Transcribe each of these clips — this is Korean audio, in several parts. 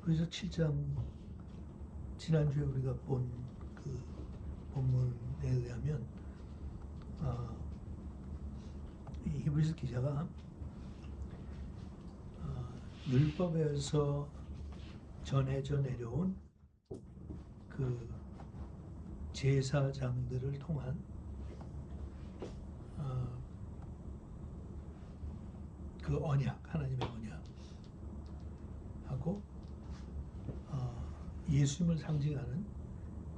그래서 7장 지난주에 우리가 본 그 본문에 의하면 이 히브리서 기자가 율법에서 전해져 내려온 그 제사장들을 통한 그 언약, 하나님의 언약하고 예수님을 상징하는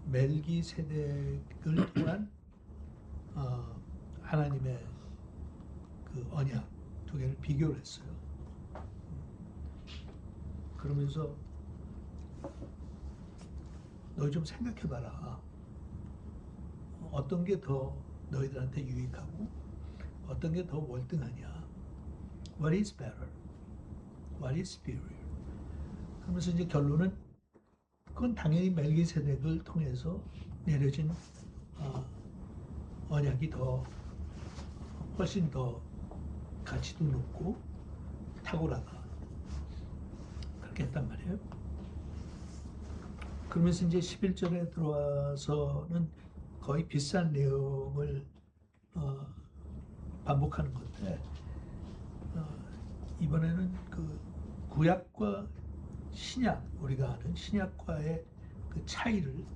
멜기세덱을 통한 하나님의 그 언약 두 개를 비교를 했어요. 그러면서 너희 좀 생각해봐라. 어떤 게 더 너희들한테 유익하고 어떤 게 더 월등하냐. What is better? What is superior? 그러면서 이제 결론은 그건 당연히 멜기세덱을 통해서 내려진 언약이 더 훨씬 더 가치도 높고 탁월하다. 그렇게 했단 말이에요. 그러면서 이제 11절에 들어와서는 거의 비슷한 내용을 반복하는 건데 이번에는 그 구약과 신약, 우리가 아는 신약과의 그 차이를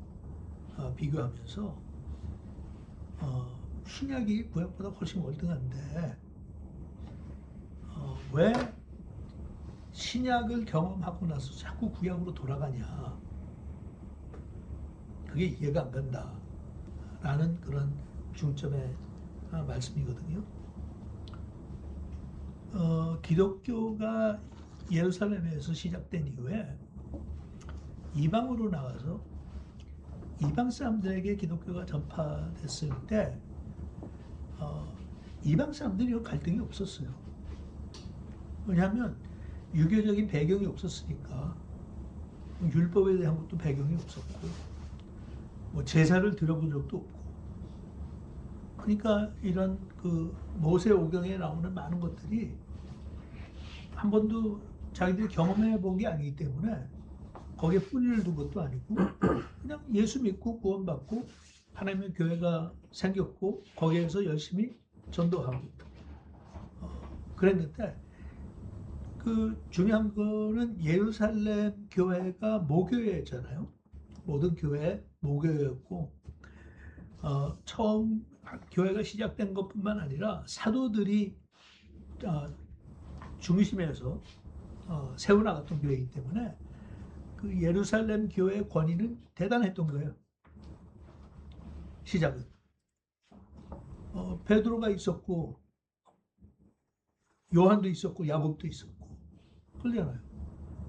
비교하면서 신약이 구약보다 훨씬 월등한데 왜 신약을 경험하고 나서 자꾸 구약으로 돌아가냐. 그게 이해가 안 간다라는 그런 중점의 말씀이거든요. 기독교가 예루살렘에서 시작된 이후에 이방으로 나가서 이방 사람들에게 기독교가 전파됐을 때 이방 사람들이 갈등이 없었어요. 왜냐하면 유교적인 배경이 없었으니까 율법에 대한 것도 배경이 없었고 뭐 제사를 드려본 적도 없고 그러니까 이런 그 모세오경에 나오는 많은 것들이 한 번도 자기들이 경험해 본 게 아니기 때문에 거기에 뿌리를 둔 것도 아니고 그냥 예수 믿고 구원받고 하나님의 교회가 생겼고 거기에서 열심히 전도하고 그랬는데 그 중요한 거는 예루살렘 교회가 모교회였잖아요. 모든 교회 모교회였고 처음 교회가 시작된 것뿐만 아니라 사도들이 중심에서 세워나갔던 교회이기 때문에 그 예루살렘 교회의 권위는 대단했던 거예요. 시작은 베드로가 있었고 요한도 있었고 야곱도 있었고 그러잖아요.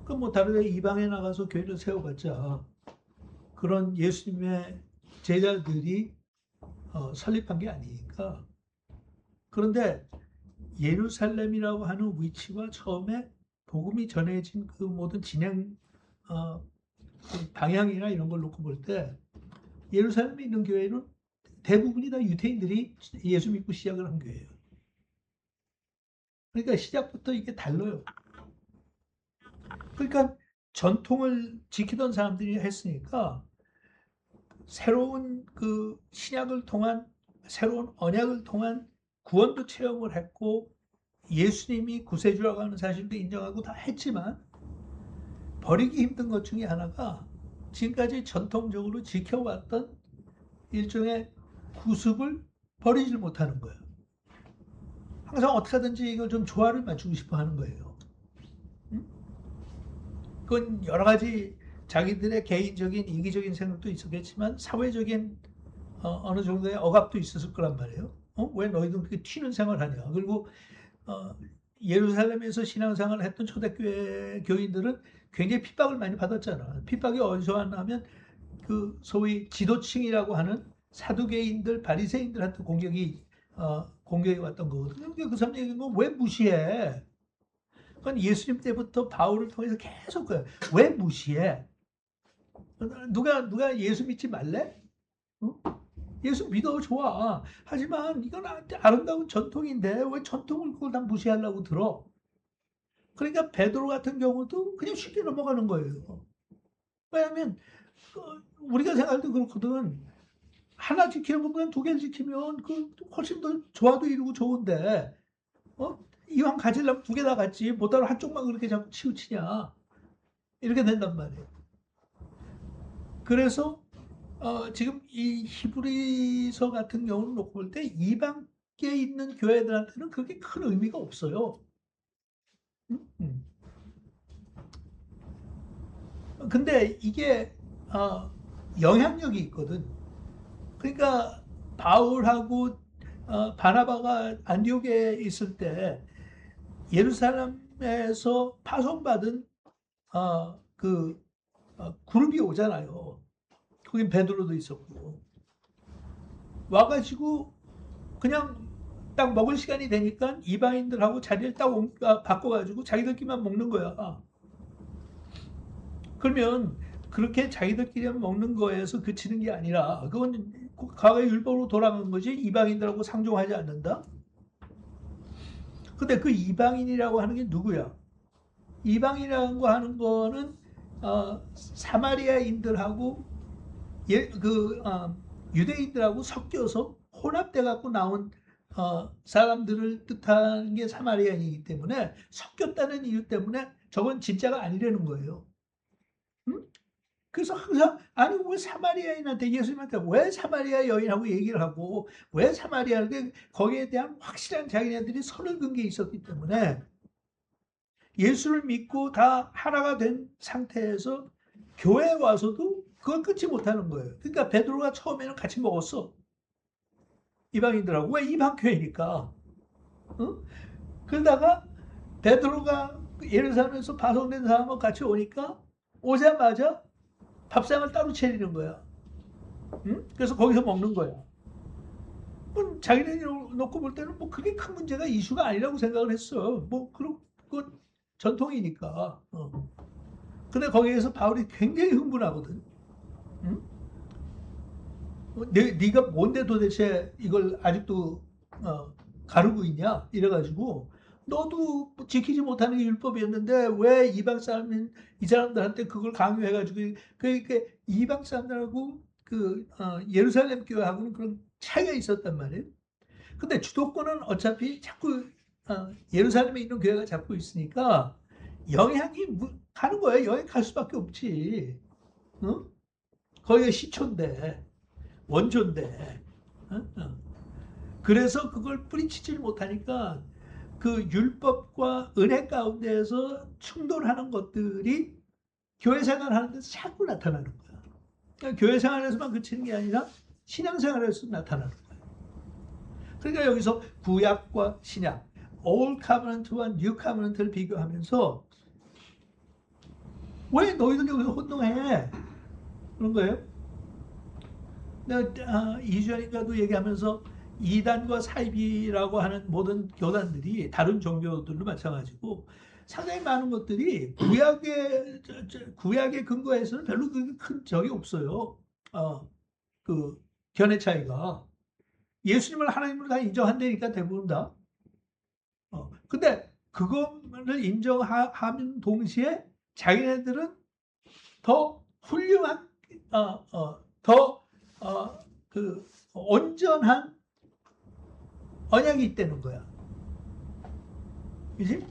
그럼 뭐 다른 데 이방에 나가서 교회를 세워봤자 그런 예수님의 제자들이 설립한 게 아니니까. 그런데 예루살렘이라고 하는 위치와 처음에 복음이 전해진 그 모든 진행 그 방향이나 이런 걸 놓고 볼 때 예루살렘에 있는 교회는 대부분이 다 유대인들이 예수 믿고 시작을 한 교회예요. 그러니까 시작부터 이게 달라요. 그러니까 전통을 지키던 사람들이 했으니까 새로운 그 신약을 통한 새로운 언약을 통한 구원도 체험을 했고 예수님이 구세주라고 하는 사실도 인정하고 다 했지만 버리기 힘든 것 중에 하나가 지금까지 전통적으로 지켜왔던 일종의 구습을 버리질 못하는 거예요. 항상 어떻게 하든지 이걸 좀 조화를 맞추고 싶어 하는 거예요. 그건 여러 가지 자기들의 개인적인 이기적인 생각도 있었겠지만 사회적인 어느 정도의 억압도 있었을 거란 말이에요. 왜 너희들 그렇게 튀는 생활을 하냐. 그리고 예루살렘에서 신앙생활을 했던 초대교회 교인들은 굉장히 핍박을 많이 받았잖아. 핍박이 어디서 왔냐면 그 소위 지도층이라고 하는 사두개인들, 바리새인들한테 공격이 왔던 거거든요. 그 사람들이 왜 무시해? 그건 예수님 때부터 바울을 통해서 계속 왜 무시해? 누가 예수 믿지 말래? 예수 믿어 좋아. 하지만 이건 아름다운 전통인데 왜 전통을 그걸 다 무시하려고 들어? 그러니까 베드로 같은 경우도 그냥 쉽게 넘어가는 거예요. 왜냐하면 우리가 생각할 때 그렇거든. 하나 지키는 것보다 두 개를 지키면 그 훨씬 더 조화도 이루고 좋은데 이왕 가지려면 두 개 다 갖지 못하러 한쪽만 그렇게 자꾸 치우치냐 이렇게 된단 말이에요. 그래서 지금 이 히브리서 같은 경우는 놓고 볼 때 이방계 있는 교회들한테는 그렇게 큰 의미가 없어요. 근데 이게 영향력이 있거든. 그러니까 바울하고 바나바가 안디옥에 있을 때 예루살렘에서 파송받은 그룹이 오잖아요. 거긴 베드로도 있었고 와가지고 그냥 딱 먹을 시간이 되니까 이방인들하고 자리를 딱 바꿔가지고 자기들끼리만 먹는 거야. 그러면 그렇게 자기들끼리만 먹는 거에서 그치는 게 아니라 그건 과거의 율법으로 돌아간 거지 이방인들하고 상종하지 않는다. 근데 그 이방인이라고 하는 게 누구야? 이방인이라고 하는 거는 사마리아인들하고 유대인들하고 섞여서 혼합돼 갖고 나온 사람들을 뜻하는 게 사마리아인이기 때문에 섞였다는 이유 때문에 저건 진짜가 아니라는 거예요. 응? 그래서 항상 아니 왜 사마리아인한테 예수님한테 왜 사마리아 여인하고 얘기를 하고 왜 사마리아인데 거기에 대한 확실한 자기네들이 선을 긋은 게 있었기 때문에 예수를 믿고 다 하나가 된 상태에서 교회에 와서도 그걸 끊지 못하는 거예요. 그러니까 베드로가 처음에는 같이 먹었어. 이방인들하고. 왜 이방교회니까. 어? 그러다가 베드로가 예루살렘에서 파송된 사람하고 같이 오니까 오자마자 밥상을 따로 차리는 거야. 응? 그래서 거기서 먹는 거야. 자기네들이 놓고 볼 때는 뭐 그게 큰 문제가 이슈가 아니라고 생각을 했어. 뭐 그런 건 전통이니까. 근데 거기에서 바울이 굉장히 흥분하거든. 응? 네가 뭔데 도대체 이걸 아직도 가르고 있냐? 이래가지고 너도 지키지 못하는 게 율법이었는데 왜 이방 사람인 이 사람들한테 그걸 강요해가지고 그러니까 이방 사람들하고 예루살렘 교회하고는 그런 차이가 있었단 말이에요. 근데 주도권은 어차피 자꾸 예루살렘에 있는 교회가 잡고 있으니까 영향이 가는 거야. 영향 갈 수밖에 없지. 어? 거기가 시초인데 원조인데. 어? 그래서 그걸 뿌리치질 못하니까 그 율법과 은혜 가운데에서 충돌하는 것들이 교회 생활하는 데서 자꾸 나타나는 거야. 그러니까 교회 생활에서만 그치는 게 아니라 신앙생활에서 나타나는 거야. 그러니까 여기서 구약과 신약, Old Covenant와 New Covenant를 비교하면서 왜 너희들 여기서 혼동해? 그런 거예요. 내가 2주 전인가도 얘기하면서 이단과 사이비라고 하는 모든 교단들이 다른 종교들도 마찬가지고 상당히 많은 것들이 구약의 근거에서는 별로 큰 적이 없어요. 그 견해 차이가 예수님을 하나님으로 다 인정한다니까 대부분 다. 근데 그거를 인정하면 동시에 자기네들은 더 훌륭한 더 온전한 언약이 있다는 거야. 그지?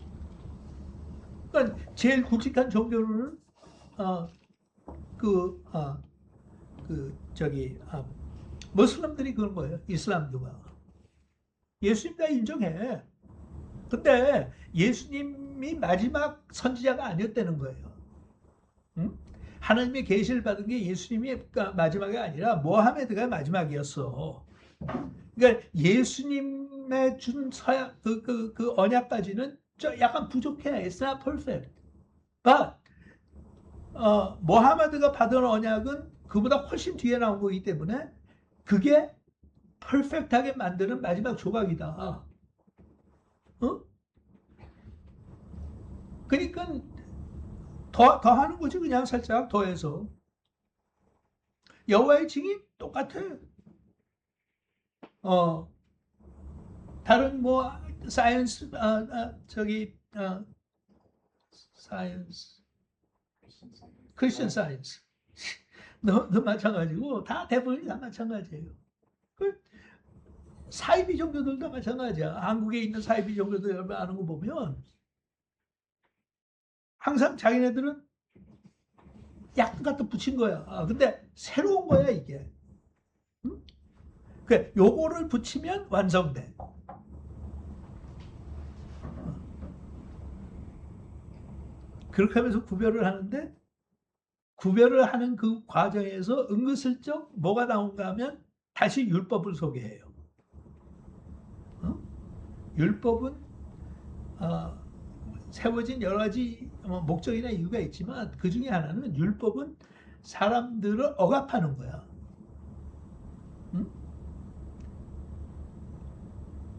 그러니까 제일 굵직한 종교로는 어, 그, 어, 저기 무슬림들이 그런 거예요. 이슬람교가 예수님 다 인정해. 근데 예수님이 마지막 선지자가 아니었다는 거예요. 응? 하나님의 계시를 받은 게 예수님이 마지막이 아니라 모하메드가 마지막이었어. 그러니까 예수님의 준 서약 그 언약까지는 약간 부족해. It's not perfect. But 모하메드가 받은 언약은 그보다 훨씬 뒤에 나온 거기 때문에 그게 퍼펙트하게 만드는 마지막 조각이다. 어? 그러니까 더 하는 거지 그냥 살짝 더해서 여호와의 증인 똑같아. 어 다른 뭐 사이언스 저기 사이언스, 크리스천 사이언스. 너 마찬가지고 다 대부분이 다 마찬가지예요. 그 사이비 종교들도 마찬가지야. 한국에 있는 사이비 종교들 여러분 아는 거 보면 항상 자기네들은 약간 갖다 붙인 거야. 근데 새로운 거야 이게. 응? 그 요거를 붙이면 완성돼. 그렇게 하면서 구별을 하는데 구별을 하는 그 과정에서 은근슬쩍 뭐가 나온가 하면 다시 율법을 소개해요. 율법은 세워진 여러 가지 목적이나 이유가 있지만 그 중에 하나는 율법은 사람들을 억압하는 거야. 응?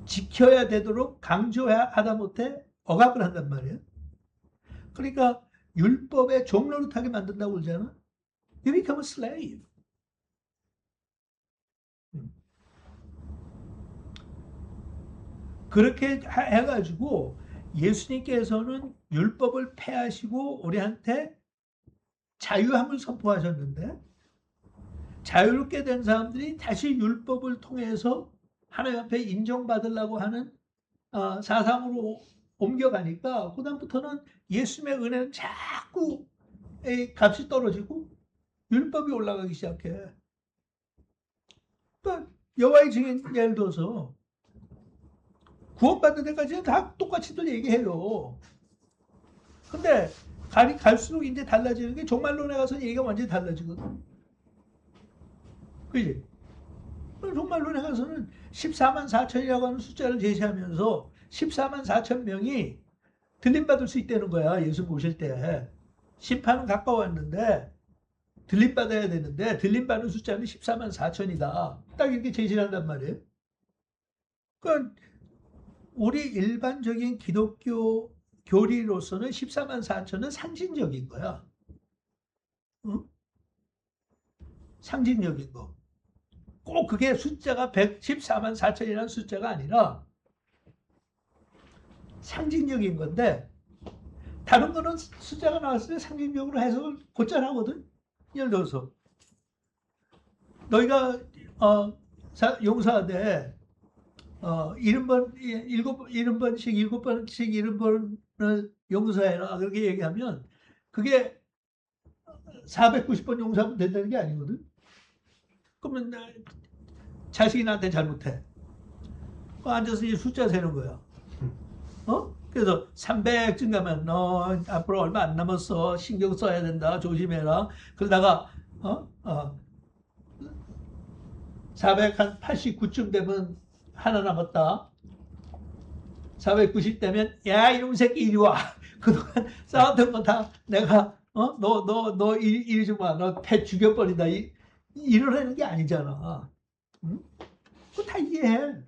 지켜야 되도록 강조하다 못해 억압을 한단 말이에요. 그러니까 율법의 종노릇하게 만든다고 그러잖아. You become a slave. 그렇게 해가지고 예수님께서는 율법을 폐하시고 우리한테 자유함을 선포하셨는데 자유롭게 된 사람들이 다시 율법을 통해서 하나님 앞에 인정받으려고 하는 사상으로 옮겨가니까 그다음부터는 예수님의 은혜는 자꾸 값이 떨어지고 율법이 올라가기 시작해. 그러니까 여호와의 증인 예를 들어서 구원받는 데까지는 다 똑같이들 얘기해요. 근데 갈수록 이제 달라지는 게 종말론에 가서 얘기가 완전히 달라지거든. 그지? 종말론에 가서는 14만 4천이라고 하는 숫자를 제시하면서 14만 4천 명이 들림받을 수 있다는 거야. 예수 모실 때. 심판은 가까웠는데 들림받아야 되는데 들림받는 숫자는 14만 4천이다. 딱 이렇게 제시를 한단 말이에요. 그러니까 우리 일반적인 기독교 교리로서는 14만 4천은 상징적인 거야. 응? 상징적인 거. 꼭 그게 숫자가 114만 4천이라는 숫자가 아니라 상징적인 건데 다른 거는 숫자가 나왔을 때 상징적으로 해석을 곧잘 하거든. 예를 들어서 너희가 용서하되 70번씩 7번씩 70번을 용서해라 그렇게 얘기하면 그게 490번 용서하면 된다는 게 아니거든. 그러면 자식이 나한테 잘못해. 앉아서 이제 숫자 세는 거야. 그래서 300쯤 가면 너 앞으로 얼마 안 남았어. 신경 써야 된다. 조심해라. 그러다가 489쯤 되면 하나 남았다. 490 되면 야 이놈 새끼 이리 와. 그동안 싸웠던 거 다 내가 너 이리 좀 와. 너 패 죽여버린다. 이러라는 게 아니잖아. 응? 그거 다 이해해.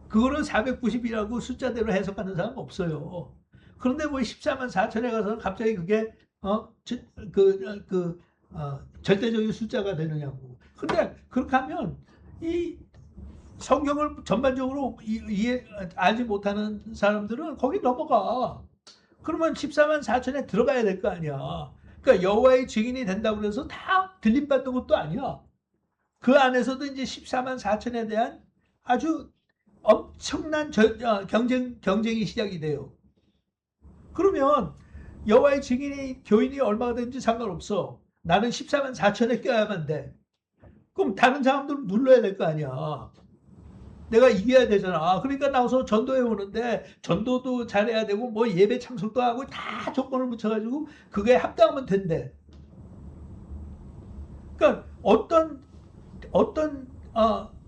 그거는 490이라고 숫자대로 해석하는 사람 없어요. 그런데 뭐 14만 4천에 가서 갑자기 그게 절대적인 숫자가 되느냐고. 근데 그렇게 하면 이 성경을 전반적으로 알지 못하는 사람들은 거기 넘어가. 그러면 14만 4천에 들어가야 될 거 아니야. 그러니까 여호와의 증인이 된다고 해서 다 들림받는 것도 아니야. 그 안에서도 이제 14만 4천에 대한 아주 엄청난 경쟁이 시작이 돼요. 그러면 여호와의 증인이 교인이 얼마가 되는지 상관없어. 나는 14만 4천에 껴야만 돼. 그럼 다른 사람들 눌러야 될 거 아니야. 내가 이겨야 되잖아. 그러니까 나와서 전도해 오는데 전도도 잘해야 되고 뭐 예배 참석도 하고 다 조건을 붙여가지고 그게 합당하면 된대. 그러니까 어떤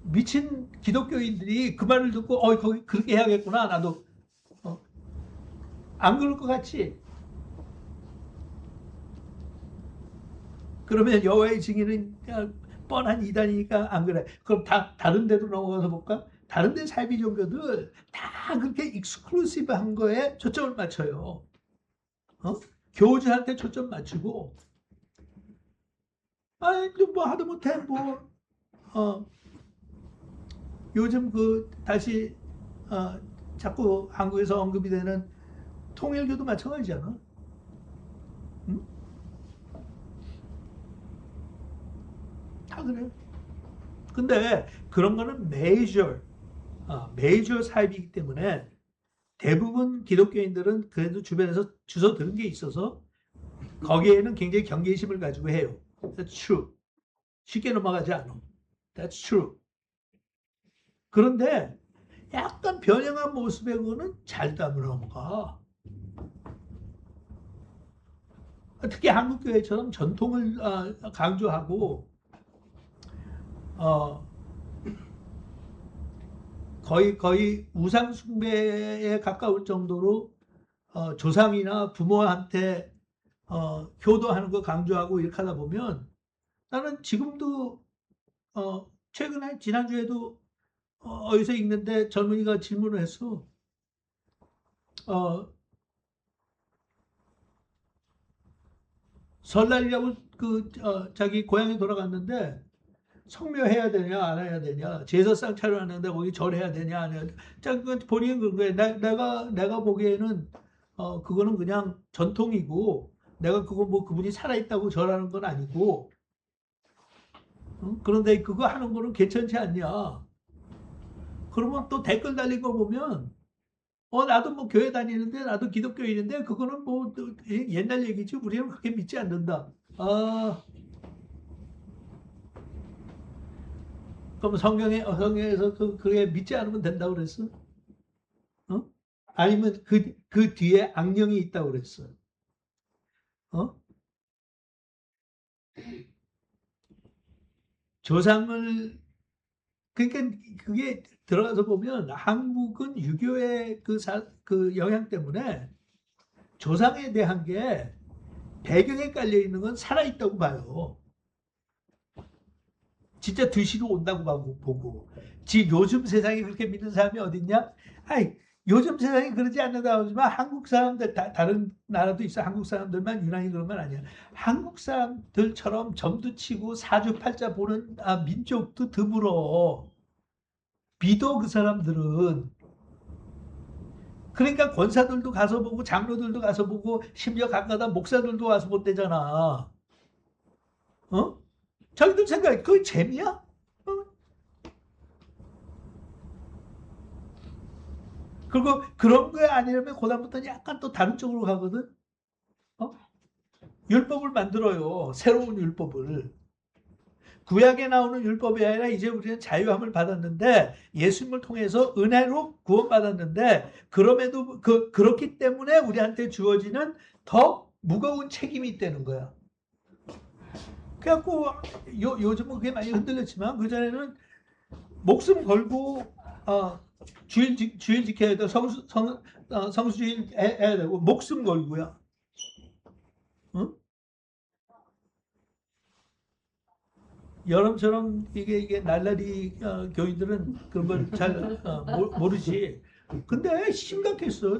미친 기독교인들이 그 말을 듣고 거기 그렇게 해야겠구나. 나도 안 그럴 것 같지? 그러면 여호와의 증인은 뻔한 이단이니까 안 그래. 그럼 다른 데로 넘어가서 볼까? 다른 데 사이비 종교들 다 그렇게 익스클루시브한 거에 초점을 맞춰요. 교주한테 초점 맞추고 뭐 하다못해 요즘 다시 자꾸 한국에서 언급이 되는 통일교도 마찬가지잖아. 응? 다 그래. 근데 그런 거는 메이저 사입이기 때문에 대부분 기독교인들은 그래도 주변에서 주워 들은 게 있어서 거기에는 굉장히 경계심을 가지고 해요. That's true. 쉽게 넘어가지 않아. That's true. 그런데 약간 변형한 모습의 거는 잘 넘어가. 특히 한국교회처럼 전통을 강조하고 어, 거의 우상 숭배에 가까울 정도로 조상이나 부모한테 효도하는 거 강조하고 이렇게 하다 보면 나는 지금도 최근에 지난주에도 어디서 읽는데 젊은이가 질문을 했어. 어, 설날이라고 자기 고향에 돌아갔는데 성묘해야 되냐 안 해야 되냐 제사상 차려놨는데 거기 절해야 되냐 안 해야 되냐 본인은 그런 거야. 내가 보기에는 그거는 그냥 전통이고 내가 그거 뭐 그분이 살아있다고 절하는 건 아니고 그런데 그거 하는 거는 괜찮지 않냐. 그러면 또 댓글 달린 거 보면 나도 뭐 교회 다니는데 나도 기독교인인데 그거는 뭐 옛날 얘기지 우리는 그렇게 믿지 않는다. 그럼 성경에서 그게 믿지 않으면 된다고 그랬어? 어? 아니면 그 뒤에 악령이 있다고 그랬어? 어? 조상을 그러니까 그게 들어가서 보면 한국은 유교의 그 영향 때문에 조상에 대한 게 배경에 깔려 있는 건 살아 있다고 봐요. 진짜 드시러 온다고 보고. 요즘 세상에 그렇게 믿는 사람이 어딨냐? 아이, 요즘 세상에 그러지 않는다고 하지만 한국 사람들, 다른 나라도 있어. 한국 사람들만 유난히 그런 건 아니야. 한국 사람들처럼 점도 치고 사주팔자 보는 민족도 드물어. 믿어, 그 사람들은. 그러니까 권사들도 가서 보고, 장로들도 가서 보고, 심지어 가끔가다 목사들도 와서 본대잖아. 어? 자기들 생각에 그게 재미야? 어? 그리고 그런 거 아니라면 그다음부터는 약간 또 다른 쪽으로 가거든. 어? 율법을 만들어요. 새로운 율법을. 구약에 나오는 율법이 아니라 이제 우리는 자유함을 받았는데 예수님을 통해서 은혜로 구원받았는데 그럼에도 그렇기 때문에 우리한테 주어지는 더 무거운 책임이 있다는 거야. 그래갖고 요즘은 그게 많이 흔들렸지만 그전에는 목숨 걸고 주일 지켜야 돼. 성수주일 해야 되고 목숨 걸고요. 응? 여름처럼 이게 날라리 교인들은 그런 걸 잘 모르지. 근데 심각했어.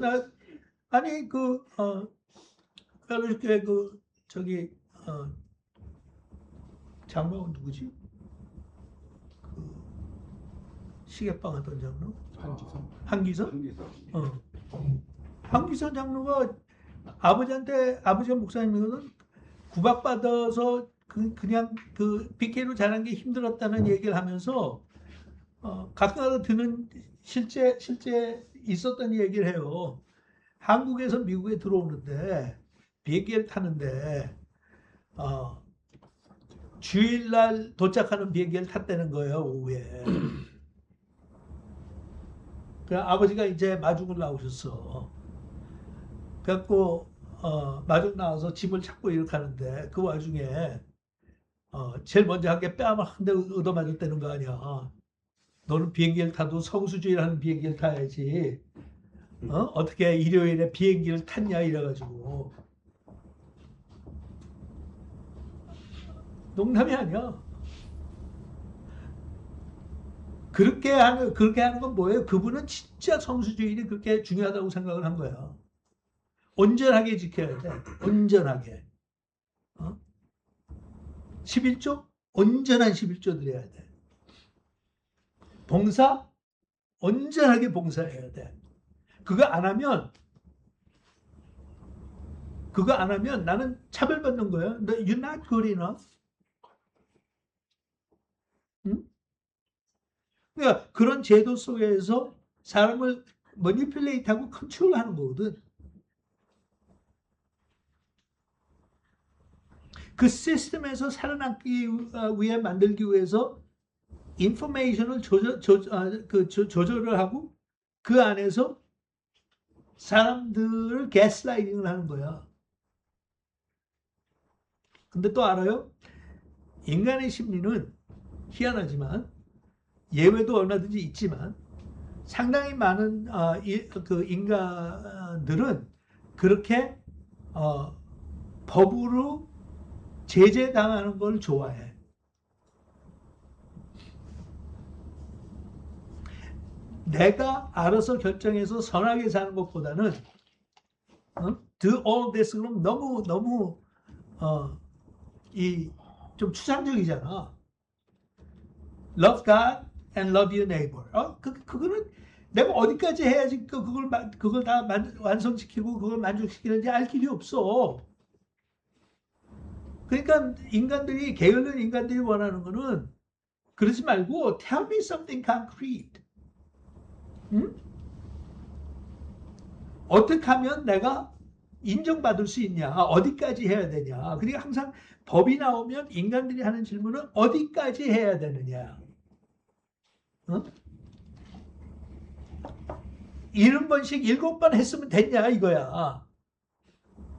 아니 펠로시교회 저기 장로는 누구지? 그 시계방 하던 장로? 한기선? 한기선 장로가 아버지가 목사님이거든. 구박받아서 그냥 BK로 자란 게 힘들었다는 얘기를 하면서 가끔가다 듣는 실제 있었던 얘기를 해요. 한국에서 미국에 들어오는데 비행기를 타는데 주일날 도착하는 비행기를 탔다는 거예요. 오후에. 그 아버지가 이제 마중을 나오셨어. 그래갖고 마중 나와서 짐을 찾고 이렇게 하는데 그 와중에 제일 먼저 한 게 뺨을 한 대 얻어맞았다는 거 아니야. 너는 비행기를 타도 성수주의라는 비행기를 타야지. 어떻게 일요일에 비행기를 탔냐 이래가지고. 농담이 아니야. 그렇게 하는 건 뭐예요? 그분은 진짜 성수주의는 그렇게 중요하다고 생각을 한 거야. 온전하게 지켜야 돼. 온전하게. 11조? 온전한 11조 드려야 돼. 봉사? 온전하게 봉사해야 돼. 그거 안 하면 그거 안 하면 나는 차별받는 거야. You're not good enough. 응? 그러니까 그런 제도 속에서 사람을 머니플레이트하고 컨트롤하는 거거든. 그 시스템에서 살아남기 위해 만들기 위해서 인포메이션을 조절을 하고 그 안에서 사람들을 가스라이팅을 하는 거야. 근데 또 알아요? 인간의 심리는 희한하지만 예외도 얼마든지 있지만 상당히 많은 그 인간들은 그렇게 법으로 제재당하는 걸 좋아해. 내가 알아서 결정해서 선하게 사는 것보다는 do all this 그럼 너무 좀 추상적이잖아. Love God and love your neighbor. 그거는 내가 어디까지 해야지 그걸 다 완성시키고 그걸 만족시키는지 알 길이 없어. 그러니까 게으른 인간들이 원하는 거는 그러지 말고 tell me something concrete. 응? 어떻게 하면 내가 인정받을 수 있냐? 어디까지 해야 되냐? 그러니까 항상 법이 나오면 인간들이 하는 질문은 어디까지 해야 되느냐? 어? 70번씩 7번 했으면 됐냐 이거야.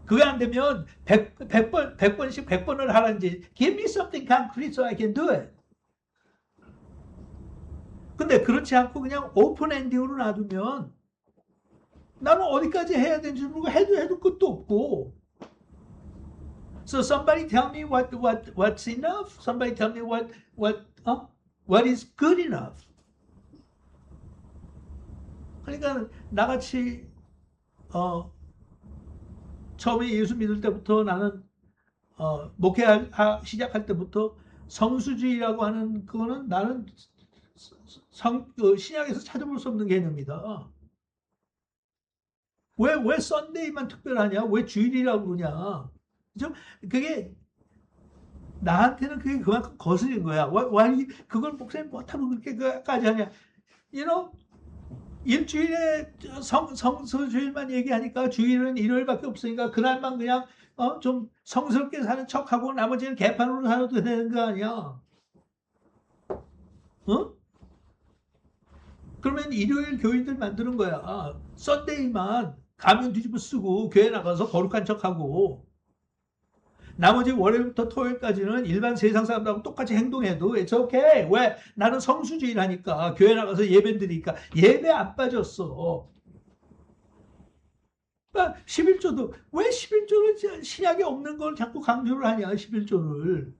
그게 안 되면 100번씩 100번을 하라는지 give me something concrete so I can do it. 근데 그렇지 않고 그냥 오픈 엔딩으로 놔두면 나는 어디까지 해야 되는지 모르고 해도 끝도 없고. So somebody tell me what's enough. Somebody tell me what is good enough. 그러니까 나같이 처음에 예수 믿을 때부터 나는 목회 시작할 때부터 성수주의라고 하는 그거는 나는 신약에서 찾아볼 수 없는 개념이다. 왜 썬데이만 특별하냐? 왜 주일이라고 그러냐? 그죠? 그게 나한테는 그게 그만큼 거슬린 거야. 왜 그걸 목사님 못하면 그렇게까지 하냐? 일주일에 성수주일만 얘기하니까 주일은 일요일밖에 없으니까 그날만 그냥 좀 성스럽게 사는 척하고 나머지는 개판으로 살아도 되는 거 아니야? 그러면 일요일 교인들 만드는 거야. 썬데이만 가면 뒤집어 쓰고 교회 나가서 거룩한 척하고 나머지 월요일부터 토요일까지는 일반 세상 사람들하고 똑같이 행동해도 it's okay. 왜? 나는 성수주의를 하니까 교회 나가서 예배 드리니까 예배 안 빠졌어. 그러니까 11조도 왜 11조는 신약에 없는 걸 자꾸 강조를 하냐 11조를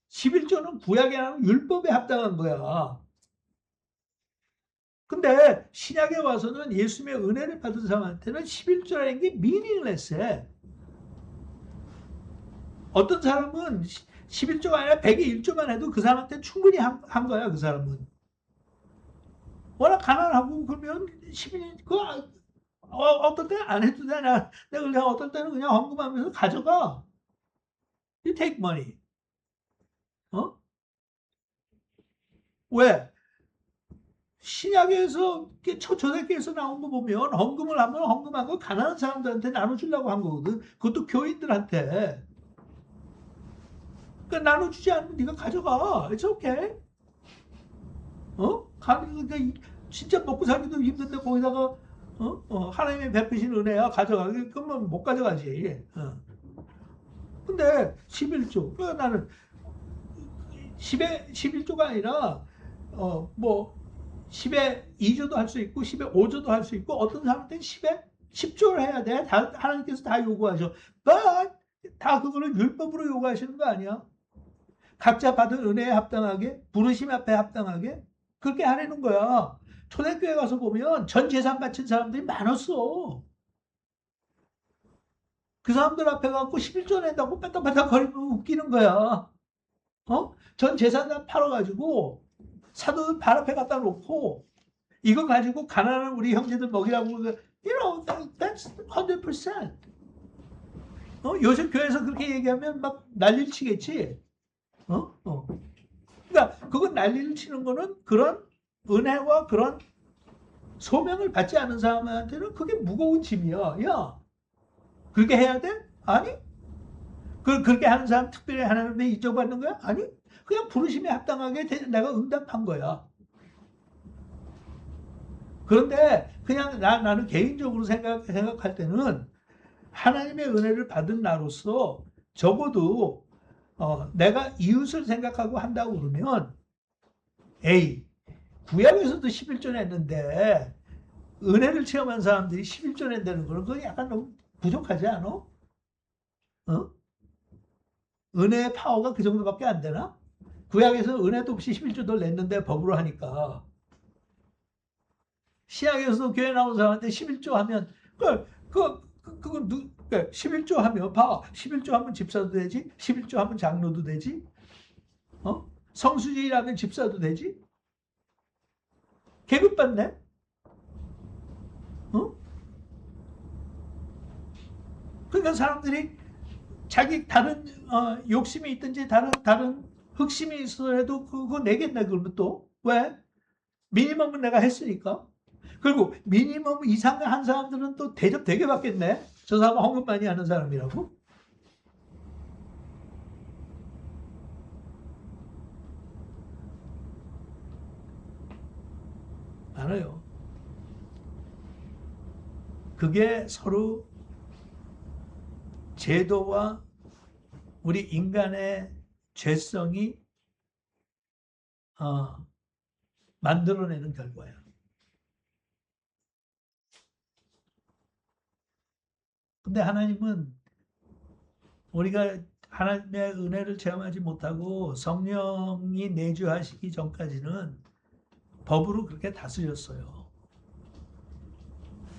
11조는 구약에 나오는 율법에 합당한 거야. 근데 신약에 와서는 예수님의 은혜를 받은 사람한테는 11조라는 게 meaningless해. 어떤 사람은 11조가 아니라 100의 1조만 해도 그 사람한테 충분히 한 거야, 그 사람은. 워낙 가난하고 그러면 11조, 어떤 때는 안 해도 돼. 내가 그냥 어떤 때는 그냥 헌금하면서 가져가. You take money. 왜? 신약에서 초대교회에서 나온 거 보면 헌금을 하면 헌금한 거 가난한 사람들한테 나눠주려고 한 거거든. 그것도 교인들한테. 그러니까 나눠주지 않으면 네가 가져가. It's okay. 그러니까 진짜 먹고 살기도 힘든데 거기다가 하나님의 베푸신 은혜야 가져가. 그러면 못 가져가지. 근데 11조. 그러니까 나는 10의 11조가 아니라 뭐 10의 2조도 할 수 있고 10의 5조도 할 수 있고 어떤 사람한테는 10의 10조를 해야 돼. 하나님께서 다 요구하셔. But 다 그거는 율법으로 요구하시는 거 아니야? 각자 받은 은혜에 합당하게 부르심 앞에 합당하게 그렇게 하라는 거야. 초대교회 가서 보면 전 재산 바친 사람들이 많았어. 그 사람들 앞에 가고 11조 낸다고 뺀딱뺀딱 거리면 웃기는 거야. 전 재산 다 팔아가지고 사도들 발 앞에 갖다 놓고 이거 가지고 가난한 우리 형제들 먹이라고 that's 100%. 요새 교회에서 그렇게 얘기하면 막 난리를 치겠지. 어? 어. 그러니까 그건 난리를 치는 거는 그런 은혜와 그런 소명을 받지 않은 사람한테는 그게 무거운 짐이야. 야, 그렇게 해야 돼? 아니. 그렇게 하는 사람 특별히 하나님의 인정받는 거야? 아니. 그냥 부르심에 합당하게 내가 응답한 거야. 그런데 그냥 나는 개인적으로 생각할 때는 하나님의 은혜를 받은 나로서 적어도 내가 이웃을 생각하고 한다고 그러면 에이 구약에서도 11조 냈는데 은혜를 체험한 사람들이 11조 낸다는 거는 그건 약간 너무 부족하지 않아? 어? 은혜의 파워가 그 정도밖에 안 되나? 구약에서 은혜도 없이 11조도 냈는데 법으로 하니까 신약에서도 교회 나온 사람한테 11조 하면 그건 11조 하면 봐. 11조 하면 집사도 되지. 11조 하면 장로도 되지. 성수지라면 집사도 되지. 계급받네. 어? 그러니까 사람들이 자기 다른 욕심이 있든지 다른 흑심이 있어도 그거 내겠네. 그러면 또 왜? 미니멈은 내가 했으니까. 그리고 미니멈 이상 한 사람들은 또 대접 되게 받겠네. 저 사람 헌금 많이 하는 사람이라고. 알아요. 그게 서로 제도와 우리 인간의 죄성이 어, 만들어내는 결과야. 근데 하나님은 우리가 하나님의 은혜를 체험하지 못하고 성령이 내주하시기 전까지는 법으로 그렇게 다스렸어요.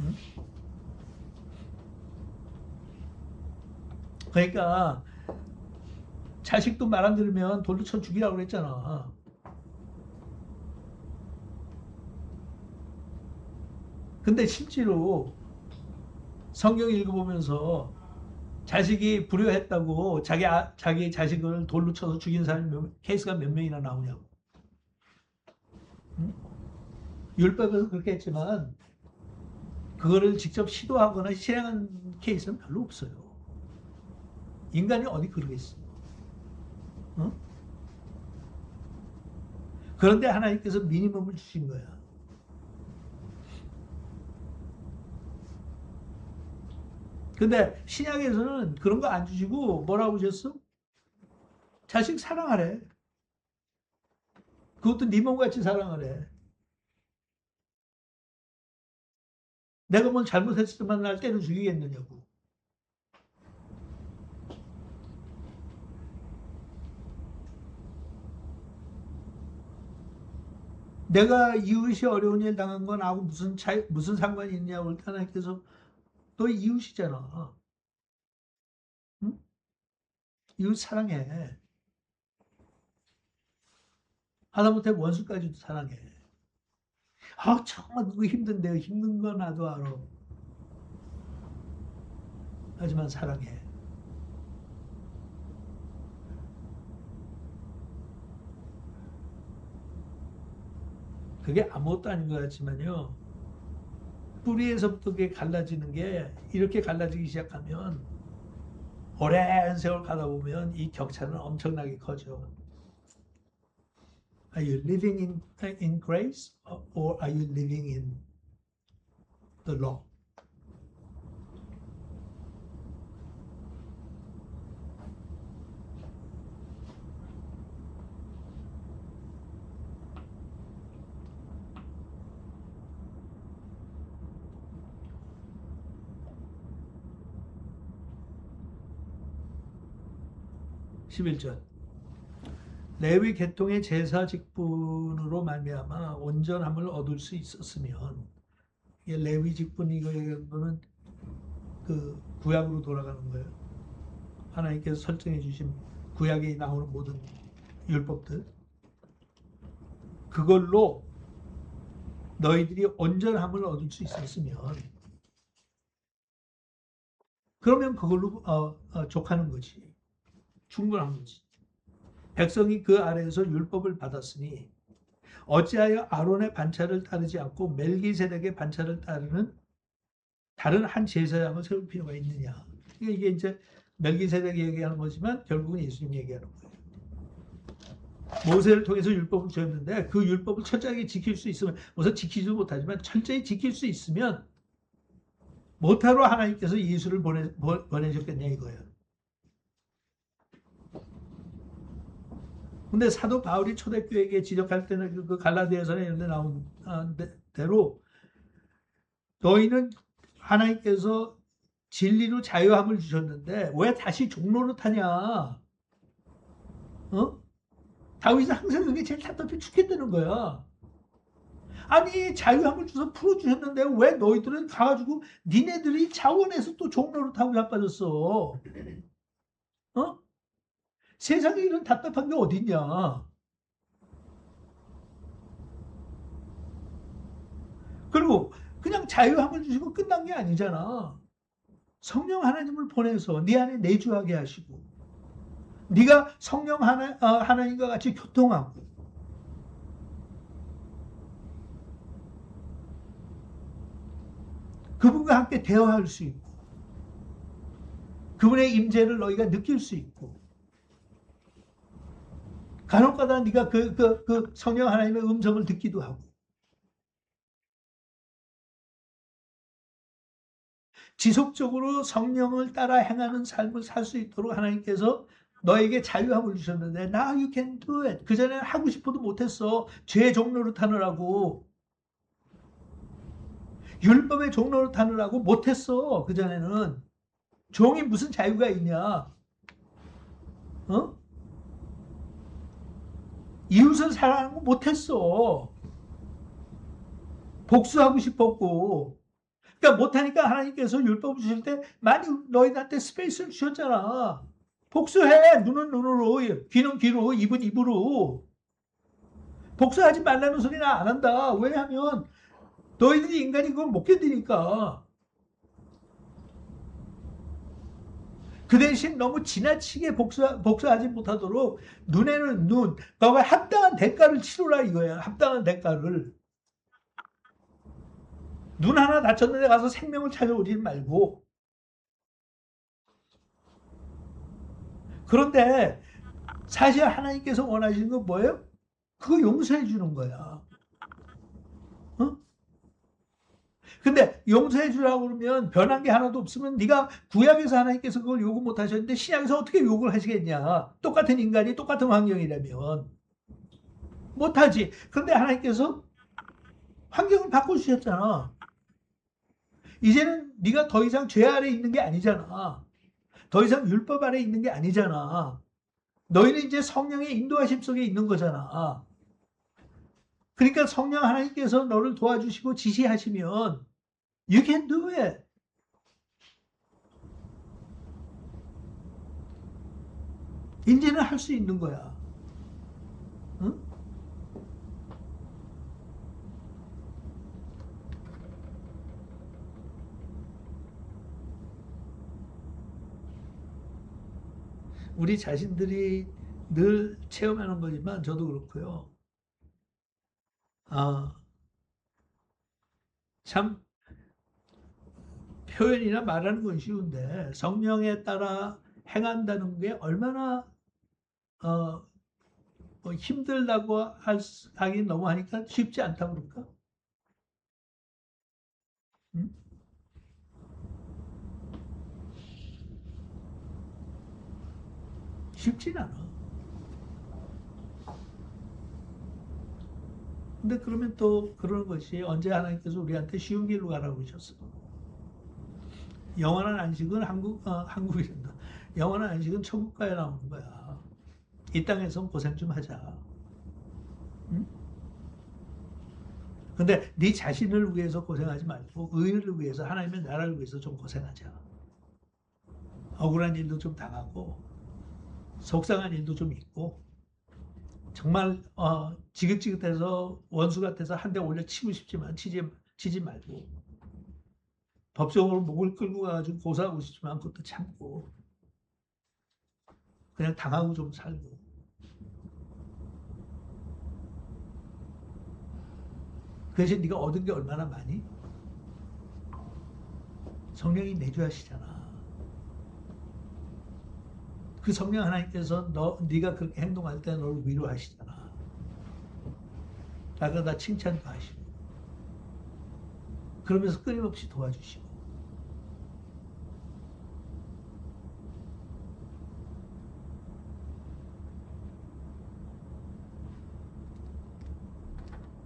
응? 그러니까 자식도 말 안 들으면 돌로 쳐 죽이라고 그랬잖아. 근데 실제로 성경 읽어보면서 자식이 불효했다고 자기 자식을 돌로 쳐서 죽인 사람이 케이스가 몇 명이나 나오냐고. 응? 율법에서 그렇게 했지만 그거를 직접 시도하거나 실행한 케이스는 별로 없어요. 인간이 어디 그러겠어. 어? 그런데 하나님께서 미니멈을 주신 거야. 근데 신약에서는 그런 거 안 주시고 뭐라고 주셨어? 자식 사랑하래. 그것도 네 몸같이 사랑하래. 내가 뭘 잘못했으면 날 때려 죽이겠느냐고. 내가 이웃이 어려운 일 당한 건 나하고 무슨 상관이 있냐고 하나님께서 너 이웃이잖아. 응? 이웃 사랑해. 하다못해 원수까지도 사랑해. 정말 그거 힘든데요. 힘든 거 나도 알아. 하지만 사랑해. 그게 아무것도 아닌 것 같지만요. 뿌리에서부터 그게 갈라지는 게 이렇게 갈라지기 시작하면 오랜 세월 가다 보면 이 격차는 엄청나게 커져. Are you living in grace or are you living in the law? 11절. 레위 계통의 제사 직분으로 말미암아 온전함을 얻을 수 있었으면 레위 직분이거는 그 구약으로 돌아가는 거예요. 하나님께서 설정해 주신 구약에 나오는 모든 율법들 그걸로 너희들이 온전함을 얻을 수 있었으면 그러면 그걸로 족하는 거지. 충분한 거지. 백성이 그 아래에서 율법을 받았으니 어찌하여 아론의 반차를 따르지 않고 멜기세덱의 반차를 따르는 다른 한 제사장을 세울 필요가 있느냐. 이게 이제 멜기세덱 얘기하는 거지만 결국은 예수님 얘기하는 거예요. 모세를 통해서 율법을 주었는데 그 율법을 철저하게 지킬 수 있으면, 우선 지키지도 못하지만 철저히 지킬 수 있으면 못하러 하나님께서 예수를 보내셨겠냐 이거예요. 근데 사도 바울이 초대교회에게 지적할 때는 그 갈라디아서에 이런 데 나온 대로 너희는 하나님께서 진리로 자유함을 주셨는데 왜 다시 종로로 타냐? 다윗은 항상 그게 제일 답답해 죽겠다는 거야. 아니 자유함을 주셔서 풀어주셨는데 왜 너희들은 가가지고 니네들이 자원해서 또 종로로 타고 자빠졌어? 세상에 이런 답답한 게 어딨냐? 그리고 그냥 자유함을 주시고 끝난 게 아니잖아. 성령 하나님을 보내서 네 안에 내주하게 하시고 네가 성령 하나님과 같이 교통하고 그분과 함께 대화할 수 있고 그분의 임재를 너희가 느낄 수 있고 간혹가다 네가 그 성령 하나님의 음성을 듣기도 하고 지속적으로 성령을 따라 행하는 삶을 살 수 있도록 하나님께서 너에게 자유함을 주셨는데 now you can do it. 그전에는 하고 싶어도 못했어. 죄의 종로를 타느라고. 율법의 종로를 타느라고 못했어. 그전에는. 종이 무슨 자유가 있냐. 이웃을 사랑하는 거 못했어. 복수하고 싶었고. 그러니까 못하니까 하나님께서 율법을 주실 때 많이 너희한테 스페이스를 주셨잖아. 복수해. 눈은 눈으로, 귀는 귀로, 입은 입으로. 복수하지 말라는 소리는 안 한다. 왜냐하면 너희들이 인간이 그걸 못 견디니까. 그 대신 너무 지나치게 복수하지 못하도록 눈에는 눈, 너가 합당한 대가를 치르라 이거야. 합당한 대가를. 눈 하나 다쳤는데 가서 생명을 찾아오지 말고. 그런데 사실 하나님께서 원하시는 건 뭐예요? 그거 용서해 주는 거야. 근데 용서해 주라고 그러면 변한 게 하나도 없으면 네가 구약에서 하나님께서 그걸 요구 못 하셨는데 신약에서 어떻게 요구를 하시겠냐. 똑같은 인간이 똑같은 환경이라면 못하지. 그런데 하나님께서 환경을 바꿔주셨잖아. 이제는 네가 더 이상 죄 아래 있는 게 아니잖아. 더 이상 율법 아래 있는 게 아니잖아. 너희는 이제 성령의 인도하심 속에 있는 거잖아. 그러니까 성령 하나님께서 너를 도와주시고 지시하시면 you can do it. 이제는 할 수 있는 거야. 응? 우리 자신들이 늘 체험하는 거지만 저도 그렇고요. 참 표현이나 말하는 건 쉬운데 성령에 따라 행한다는 게 얼마나 뭐 힘들다고 하긴 너무 하니까 쉽지 않다고 그럴까? 응? 쉽진 않아. 근데 그러면 또 그러는 것이 언제 하나님께서 우리한테 쉬운 길로 가라고 그러셨어. 영원한 안식은 한국이란다. 영원한 안식은 천국 가야 나오는 거야. 이 땅에서 고생 좀 하자. 응? 근데 네 자신을 위해서 고생하지 말고 의를 위해서 하나님의 나라를 위해서 좀 고생하자. 억울한 일도 좀 당하고 속상한 일도 좀 있고 정말 지긋지긋해서 원수 같아서 한 대 올려 치고 싶지만 치지 말고 법적으로 목을 끌고 가가지고 고소하고 싶지만 그것도 참고 그냥 당하고 좀 살고. 그 대신 네가 얻은 게 얼마나 많이? 성령이 내주하시잖아. 그 성령 하나님께서 네가 그렇게 행동할 때 너를 위로하시잖아. 나가다 칭찬도 하시고. 그러면서 끊임없이 도와주시고.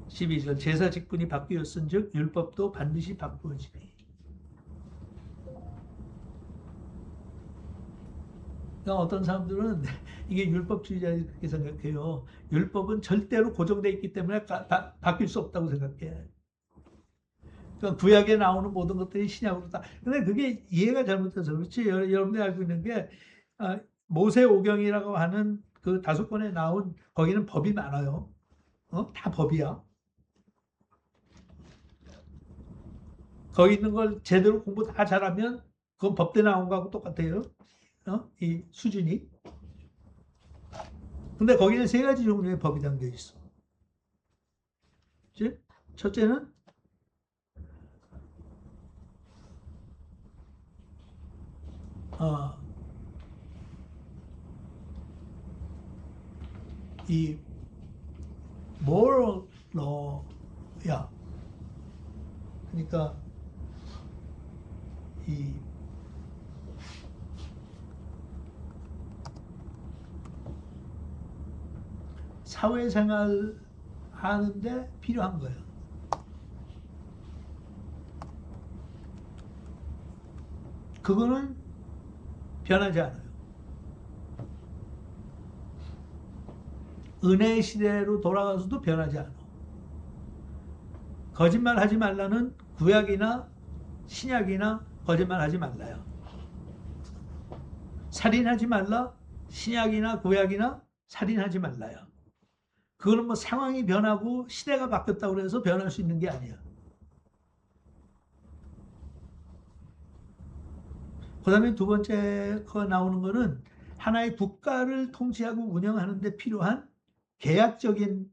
(12절) 제사 직분이 바뀌었은즉 율법도 반드시 바꾸어지니. 그러니까 어떤 사람들은 이게 율법주의자들이 그렇게 생각해요. 율법은 절대로 고정되어 있기 때문에 바뀔 수 없다고 생각해. 그러니까 구약에 나오는 모든 것들이 신약으로 다. 근데 그게 이해가 잘못돼서 그렇지. 여러분들이 알고 있는 게 모세오경이라고 하는 그 5권에 나온 거기는 법이 많아요. 다 법이야. 거기 있는 걸 제대로 공부 다 잘하면 그건 법대 나온 거하고 똑같아요. 이 수준이. 근데 거기는 3가지 종류의 법이 담겨 있어. 그치? 첫째는 이 moral law야. 그러니까 이 사회생활 하는데 필요한 거예요. 그거는 변하지 않아요. 은혜의 시대로 돌아가서도 변하지 않아. 거짓말 하지 말라는 구약이나 신약이나 거짓말 하지 말라요. 살인하지 말라 신약이나 구약이나 살인하지 말라요. 그거는 뭐 상황이 변하고 시대가 바뀌었다고 해서 변할 수 있는 게 아니야. 그 다음에 2번째 거 나오는 거는 하나의 국가를 통치하고 운영하는 데 필요한 계약적인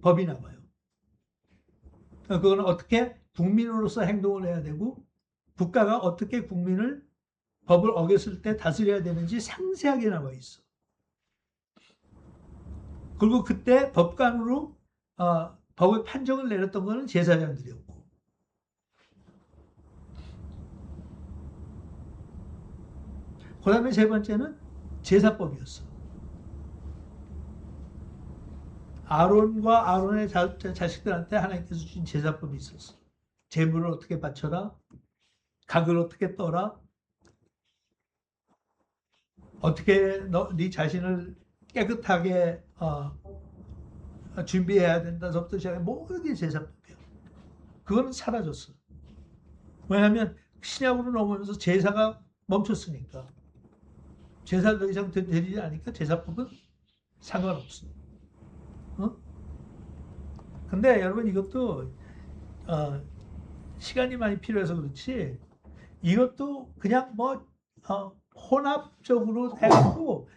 법이 나와요. 그거는 어떻게 국민으로서 행동을 해야 되고 국가가 어떻게 국민을 법을 어겼을 때 다스려야 되는지 상세하게 나와 있어. 그리고 그때 법관으로 법의 판정을 내렸던 거는 제사장들이었고. 그 다음에 3번째는 제사법이었어. 아론과 아론의 자식들한테 하나님께서 주신 제사법이 있었어. 제물을 어떻게 바쳐라, 각을 어떻게 떠라, 어떻게 네 자신을 깨끗하게 준비해야 된다서부터 시작해 모든 게 제사법이야. 그거는 사라졌어. 왜냐하면 신약으로 넘어오면서 제사가 멈췄으니까. 제사를 더 이상 드리지 않으니까 제사법은 상관없어. 근데 여러분 이것도 시간이 많이 필요해서 그렇지 이것도 그냥 뭐 혼합적으로 해갖고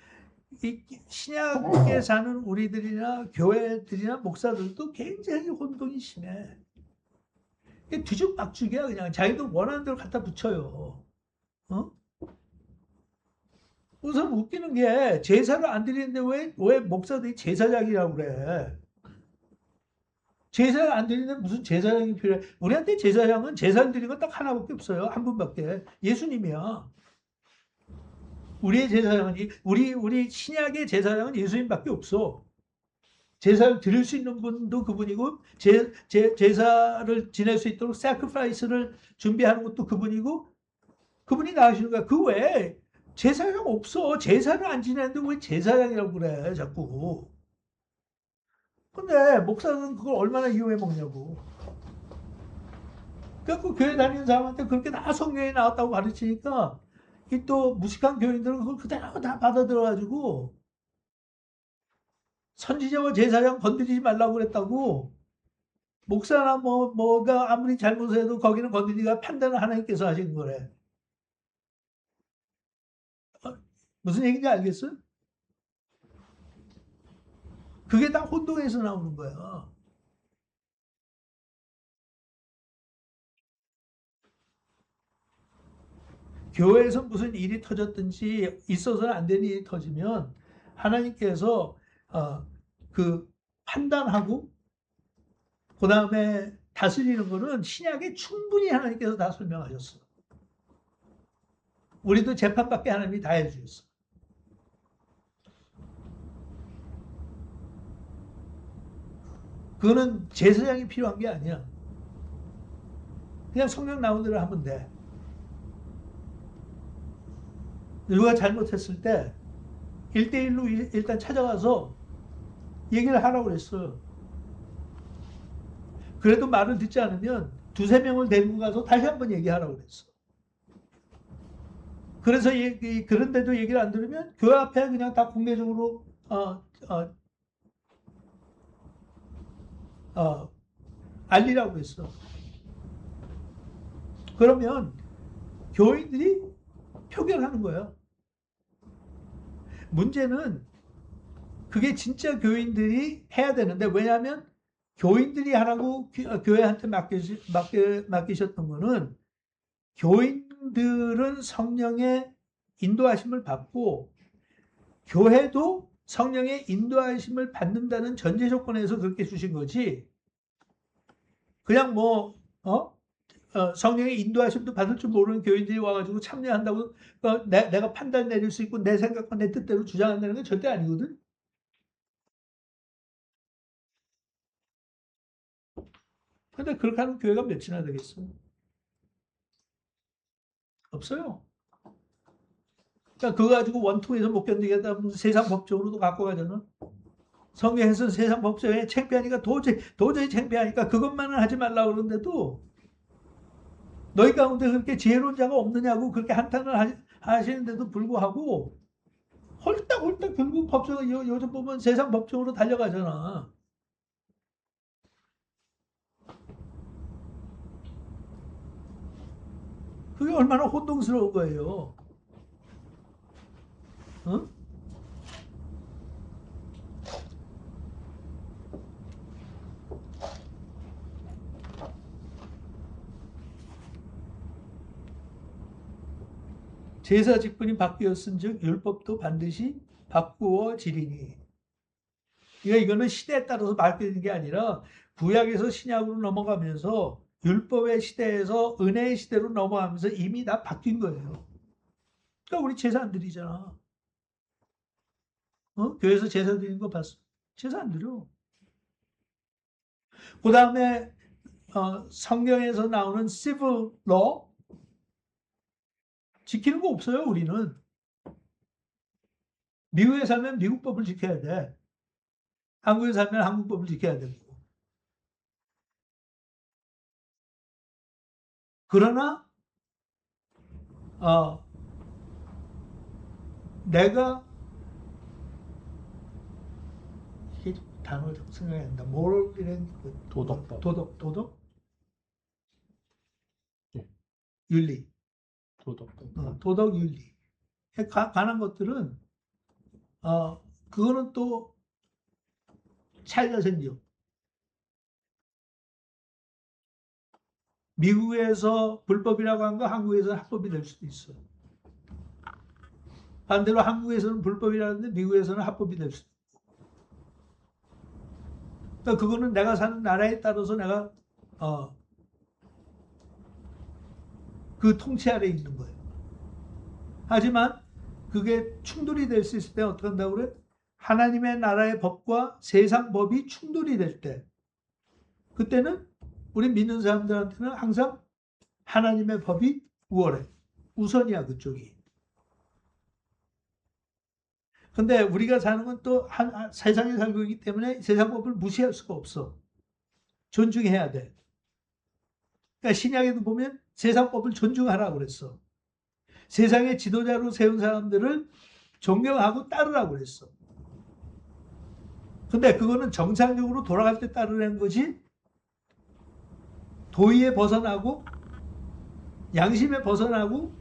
이 신약에 사는 우리들이나 교회들이나 목사들도 굉장히 혼동이 심해. 뒤죽박죽이야. 그냥 자기들 원하는 대로 갖다 붙여요. 우선 웃기는 게 제사를 안 드리는데 왜 목사들이 제사장이라고 그래. 제사를 안 드리는데 무슨 제사장이 필요해. 우리한테 제사장은 제사를 드리는 건 딱 하나밖에 없어요. 한 분밖에. 예수님이야. 우리의 제사장은 우리 신약의 제사장은 예수님밖에 없어. 제사를 드릴 수 있는 분도 그분이고 제사를 지낼 수 있도록 sacrifice를 준비하는 것도 그분이고 그분이 나으시는 거야. 그 외에 제사장 없어. 제사를 안 지내는데 왜 제사장이라고 그래 자꾸. 근데 목사는 그걸 얼마나 이용해 먹냐고. 그래갖고 교회 다니는 사람한테 그렇게 다 성경에 나왔다고 가르치니까 이 또 무식한 교인들은 그걸 그대로 다 받아들여가지고 선지자와 제사장 건드리지 말라고 그랬다고 목사나 뭐가 아무리 잘못해도 거기는 건드리가 판단을 하나님께서 하시는 거래. 무슨 얘기인지 알겠어요? 그게 다 혼동에서 나오는 거야. 교회에서 무슨 일이 터졌든지 있어서는 안 되는 일이 터지면 하나님께서 그 판단하고 그 다음에 다스리는 거는 신약에 충분히 하나님께서 다 설명하셨어. 우리도 재판밖에 하나님이 다 해주셨어. 그거는 제사장이 필요한 게 아니야. 그냥 성경 나온 대로 하면 돼. 누가 잘못했을 때 1대1로 일단 찾아가서 얘기를 하라고 그랬어요. 그래도 말을 듣지 않으면 두세 명을 데리고 가서 다시 한번 얘기하라고 그랬어. 그래서 그런데도 얘기를 안 들으면 교회 앞에 그냥 다 공개적으로 알리라고 했어. 그러면 교인들이 표결하는 거예요. 문제는 그게 진짜 교인들이 해야 되는데, 왜냐하면 교인들이 하라고 교회한테 맡기셨던 거는, 교인들은 성령의 인도하심을 받고 교회도 성령의 인도하심을 받는다는 전제 조건에서 그렇게 주신 거지, 그냥 성령의 인도하심도 받을 줄 모르는 교인들이 와가지고 참여한다고 내가 판단 내릴 수 있고 내 생각과 내 뜻대로 주장한다는 건 절대 아니거든. 근데 그렇게 하는 교회가 몇이나 되겠어? 없어요. 그러니까 그거 가지고 원통해서 못 견디겠다 무슨 세상 법적으로도 갖고 가잖아. 성경에서 세상 법정에 창피하니까 도저히 창피하니까 그것만은 하지 말라고 그러는데도, 너희 가운데 그렇게 지혜로운 자가 없느냐고 그렇게 한탄을 하시는데도 불구하고 홀딱홀딱 결국 법정, 요즘 보면 세상 법정으로 달려가잖아. 그게 얼마나 혼동스러운 거예요. 어? 제사 직분이 바뀌었은즉 율법도 반드시 바꾸어지리니. 이거는 시대에 따라서 바뀌는 게 아니라 구약에서 신약으로 넘어가면서 율법의 시대에서 은혜의 시대로 넘어가면서 이미 다 바뀐 거예요. 그러니까 우리 제사 안 드리잖아. 교회에서 제사 드리는 거 봤어? 제사 안 드려. 그 다음에 성경에서 나오는 civil law 지키는 거 없어요. 우리는 미국에 살면 미국 법을 지켜야 돼. 한국에 살면 한국 법을 지켜야 되고. 그러나 내가 이게 단어를 생각이 안 난다. moral이라는 도덕법. 도덕, 예. 윤리, 도덕법. 도덕, 윤리에 관한 것들은 그거는 또 차이가 생겨. 미국에서 불법이라고 한 거 한국에서는 합법이 될 수도 있어. 반대로 한국에서는 불법이라는데 미국에서는 합법이 될 수도 있고. 그러니까 그거는 내가 사는 나라에 따라서 내가 그 통치 아래에 있는 거예요. 하지만 그게 충돌이 될 수 있을 때 어떻게 한다고 그래? 하나님의 나라의 법과 세상 법이 충돌이 될 때, 그때는 우리 믿는 사람들한테는 항상 하나님의 법이 우월해. 우선이야, 그쪽이. 근데 우리가 사는 건 또 세상에 살고 있기 때문에 세상 법을 무시할 수가 없어. 존중해야 돼. 그러니까 신약에도 보면 세상 법을 존중하라고 그랬어. 세상의 지도자로 세운 사람들을 존경하고 따르라고 그랬어. 근데 그거는 정상적으로 돌아갈 때 따르라는 거지, 도의에 벗어나고 양심에 벗어나고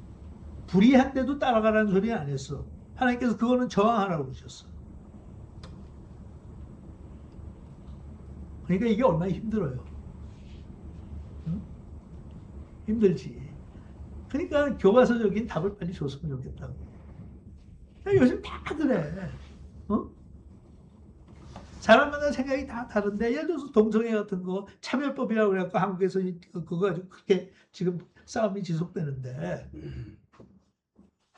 불의한데도 따라가라는 소리 안 했어. 하나님께서 그거는 저항하라고 그러셨어. 그러니까 이게 얼마나 힘들어요. 응? 힘들지. 그러니까 교과서적인 답을 빨리 줬으면 좋겠다고. 요즘 다 그래. 어? 사람마다 생각이 다 다른데, 예를 들어서 동성애 같은 거 차별법이라고 그래갖고 한국에서 그거 가지고 그렇게 지금 싸움이 지속되는데,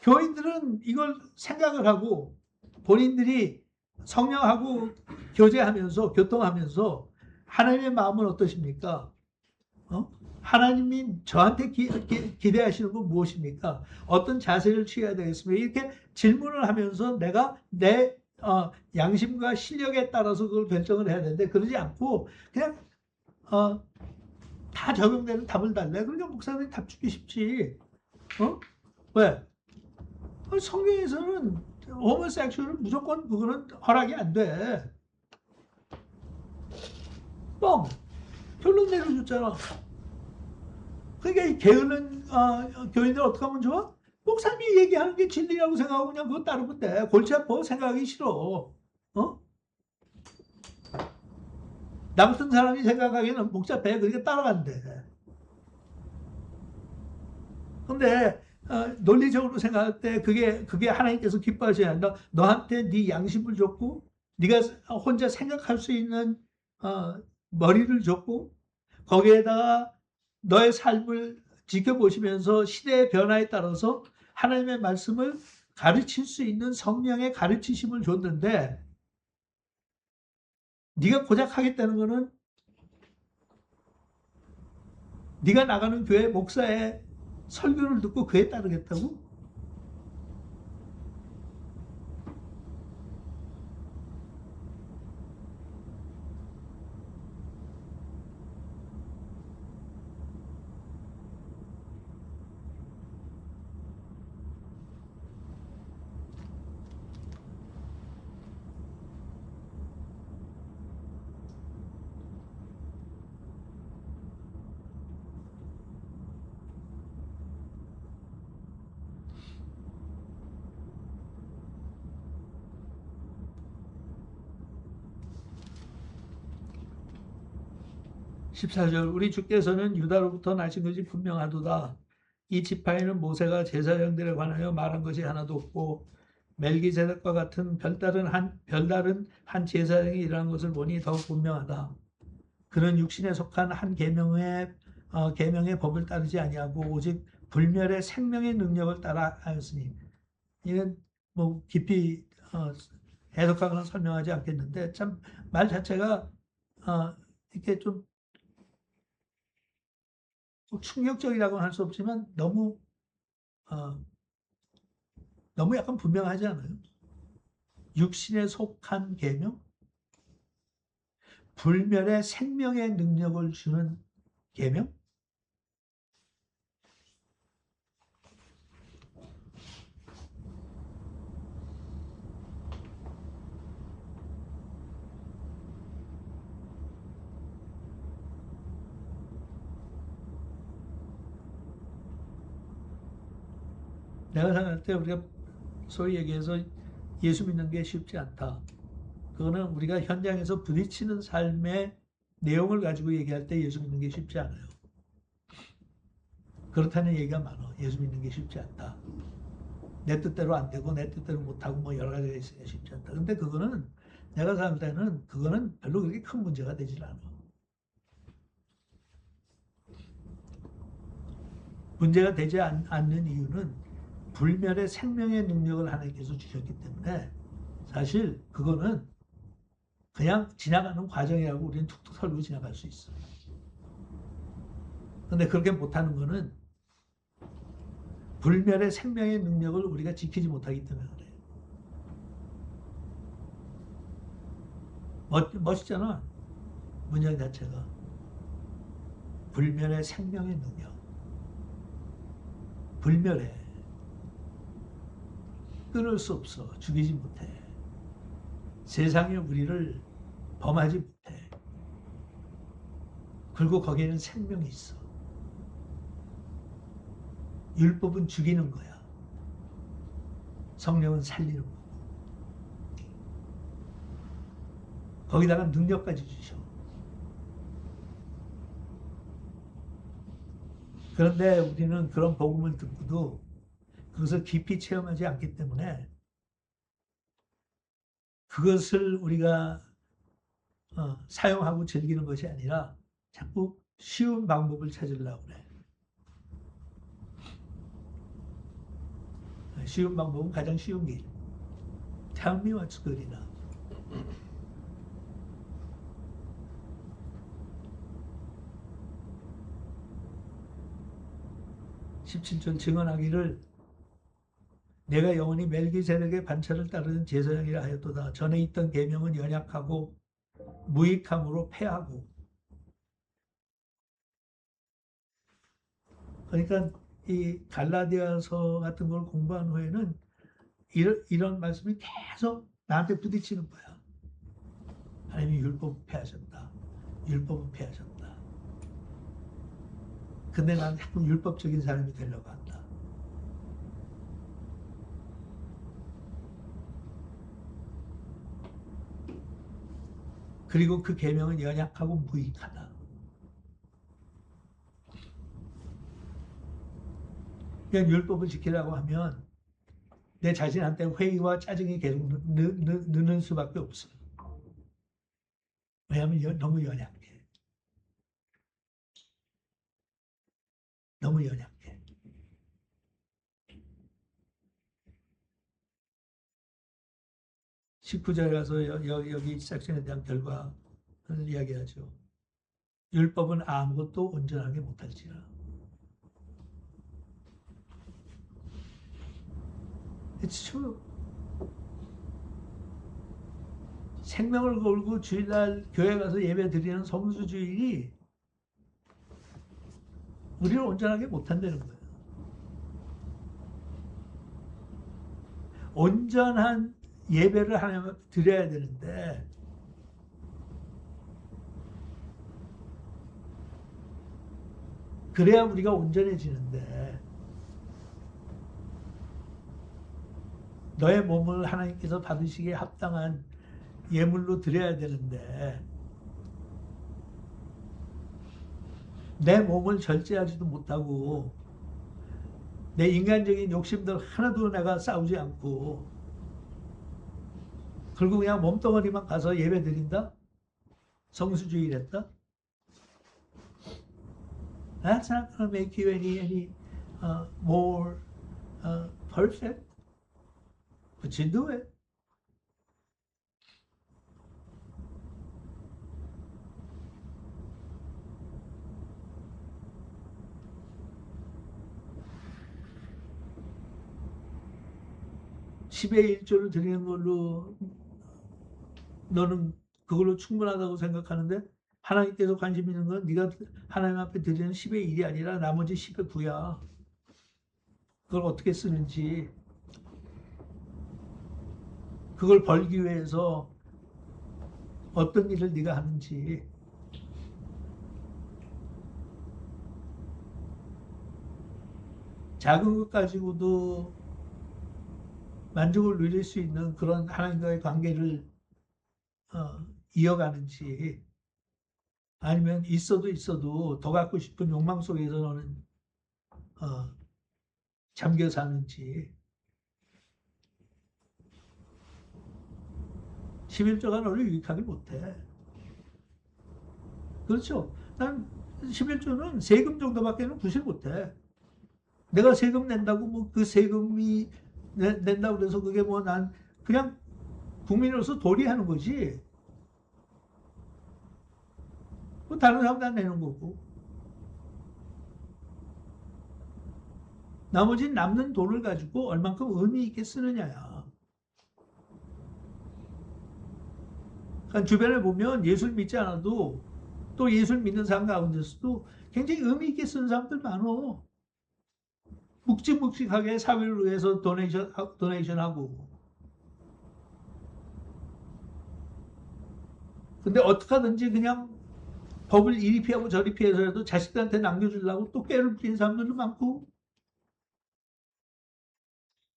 교인들은 이걸 생각을 하고 본인들이 성령하고 교제하면서 교통하면서 하나님의 마음은 어떠십니까? 하나님이 저한테 기대하시는 건 무엇입니까? 어떤 자세를 취해야 되겠습니까? 이렇게 질문을 하면서 내가 내 양심과 실력에 따라서 그걸 결정을 해야 되는데, 그러지 않고 그냥 다 적용되는 답을 달래. 그러니까 목사님이 답 주기 쉽지. 왜? 성경에서는 호모섹슈얼은 무조건 그거는 허락이 안 돼. 뻥! 결론 내려줬잖아. 그러니까 이 게으른 교인들 어떻게 하면 좋아? 목사님이 얘기하는 게 진리라고 생각하고 그냥 그거 따르면 돼. 골치 아파. 생각하기 싫어. 나 같은 사람이 생각하기에는 복잡해. 그러니까 따라간대. 근데 논리적으로 생각할 때 그게 하나님께서 기뻐하셔야 한다. 너한테 네 양심을 줬고 네가 혼자 생각할 수 있는 머리를 줬고 거기에다가 너의 삶을 지켜보시면서 시대의 변화에 따라서 하나님의 말씀을 가르칠 수 있는 성령의 가르치심을 줬는데, 네가 고작 하겠다는 거는 네가 나가는 교회 목사의 설교를 듣고 그에 따르겠다고? (14절) 우리 주께서는 유다로부터 나신 것이 분명하도다. 이 지파에는 모세가 제사장들에 관하여 말한 것이 하나도 없고 멜기세덱과 같은 별다른 한 제사장이 일어난 것을 보니 더욱 분명하다. 그는 육신에 속한 한 계명의 법을 따르지 아니하고 오직 불멸의 생명의 능력을 따라 하였으니. 이건 뭐 깊이 해석하거나 설명하지 않겠는데, 참 말 자체가 이렇게 좀 충격적이라고는 할 수 없지만 너무 약간 분명하지 않아요? 육신에 속한 계명, 불멸의 생명의 능력을 주는 계명. 내가 생각할 때 우리가 소위 얘기해서 예수 믿는 게 쉽지 않다. 그거는 우리가 현장에서 부딪히는 삶의 내용을 가지고 얘기할 때 예수 믿는 게 쉽지 않아요. 그렇다는 얘기가 많아. 예수 믿는 게 쉽지 않다. 내 뜻대로 안 되고 내 뜻대로 못하고 뭐 여러 가지가 있으니까 쉽지 않다. 근데 그거는 내가 생각할 때는 그거는 별로 그렇게 큰 문제가 되질 않아. 문제가 되지 않는 이유는 불멸의 생명의 능력을 하나님께서 주셨기 때문에 사실 그거는 그냥 지나가는 과정이라고 우리는 툭툭 털고 지나갈 수 있어. 근데 그렇게 못하는 거는 불멸의 생명의 능력을 우리가 지키지 못하기 때문에 그래요. 멋있잖아. 문장 자체가. 불멸의 생명의 능력. 불멸해. 끊을 수 없어. 죽이지 못해. 세상에 우리를 범하지 못해. 그리고 거기에는 생명이 있어. 율법은 죽이는 거야. 성령은 살리는 거고. 거기다가 능력까지 주셔. 그런데 우리는 그런 복음을 듣고도 그것을 깊이 체험하지 않기 때문에 그것을 우리가 사용하고 즐기는 것이 아니라 자꾸 쉬운 방법을 찾으려고 그래. 쉬운 방법은 가장 쉬운 길. Tell me what's good enough. (17절) 증언하기를 내가 영원히 멜기세덱의 반차를 따르는 제사장이라 하였도다. 전에 있던 계명은 연약하고 무익함으로 패하고. 그러니까 이 갈라디아서 같은 걸 공부한 후에는 이런 말씀이 계속 나한테 부딪히는 거야. 하나님이 율법을 폐하셨다. 율법을 폐하셨다. 근데 난 자꾸 율법적인 사람이 되려고 한다. 그리고 그 계명은 연약하고 무익하다. 그냥 율법을 지키라고 하면 내 자신한테 회의와 짜증이 계속 느는 수밖에 없어. 왜냐하면 너무 연약해. 너무 연약해. 19절에 가서 여기 섹션에 대한 결과를 이야기하죠. 율법은 아무것도 온전하게 못할지라. It's true. 생명을 걸고 주일날 교회 가서 예배 드리는 성수주일이 우리를 온전하게 못한다는 거예요. 온전한 예배를 하나님 앞에 드려야 되는데 그래야 우리가 온전해지는데 너의 몸을 하나님께서 받으시기에 합당한 예물로 드려야 되는데 내 몸을 절제하지도 못하고 내 인간적인 욕심들 하나도 내가 싸우지 않고 그리고 그냥 몸뚱어리만 가서 예배 드린다? 성수주의 했다? That's not going to make you any more perfect. But you do it. (10의 1조를) 드리는 걸로 너는 그걸로 충분하다고 생각하는데 하나님께서 관심 있는 건 네가 하나님 앞에 드리는 10의 1이 아니라 나머지 10의 9야. 그걸 어떻게 쓰는지, 그걸 벌기 위해서 어떤 일을 네가 하는지. 작은 것 가지고도 만족을 누릴 수 있는 그런 하나님과의 관계를 이어가는지, 아니면 있어도 더 갖고 싶은 욕망 속에서 너는 잠겨 사는지. 11조가 너를 유익하게 못해. 그렇죠? 난 11조는 세금 정도밖에는 구실 못해. 내가 세금 낸다고 뭐 그 세금이 낸다고 그래서 그게 뭐 난 그냥 국민으로서 도리하는 거지. 뭐 다른 사람 다 내는 거고. 나머지 남는 돈을 가지고 얼만큼 의미 있게 쓰느냐야. 그러니까 주변에 보면 예술 믿지 않아도 또 예술 믿는 사람 가운데서도 굉장히 의미 있게 쓰는 사람들 많어. 묵직묵직하게 사회를 위해서 도네이션하고. 근데 어떻게 하든지 그냥 법을 이리 피하고 저리 피해서라도 자식들한테 남겨주려고 또 꾀를 부리는 사람들도 많고,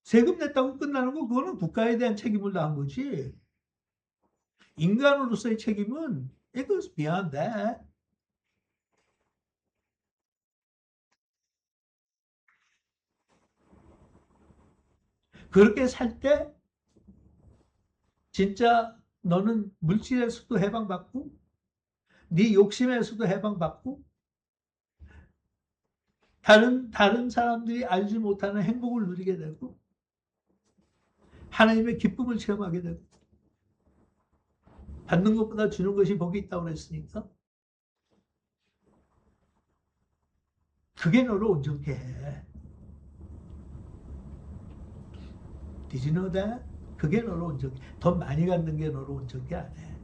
세금 냈다고 끝나는 거 그거는 국가에 대한 책임을 다한 거지. 인간으로서의 책임은 it goes beyond that. 그렇게 살 때 진짜 너는 물질에서도 해방받고 네 욕심에서도 해방받고 다른 사람들이 알지 못하는 행복을 누리게 되고 하나님의 기쁨을 체험하게 되고 받는 것보다 주는 것이 복이 있다고 그랬으니까 그게 너를 온전케 해. Did you know that? 그게 너를 온전케 해. 돈 많이 갖는 게 너를 온전케 안 해.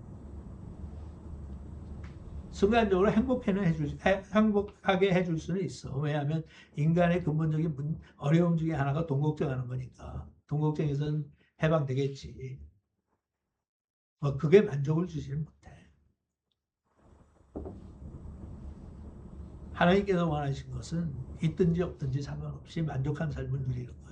순간적으로 행복하게 해줄 수는 있어. 왜냐하면 인간의 근본적인 어려움 중에 하나가 돈 걱정하는 거니까. 돈 걱정에서는 해방되겠지. 뭐 그게 만족을 주지는 못해. 하나님께서 원하신 것은 있든지 없든지 상관없이 만족한 삶을 누리는 거야.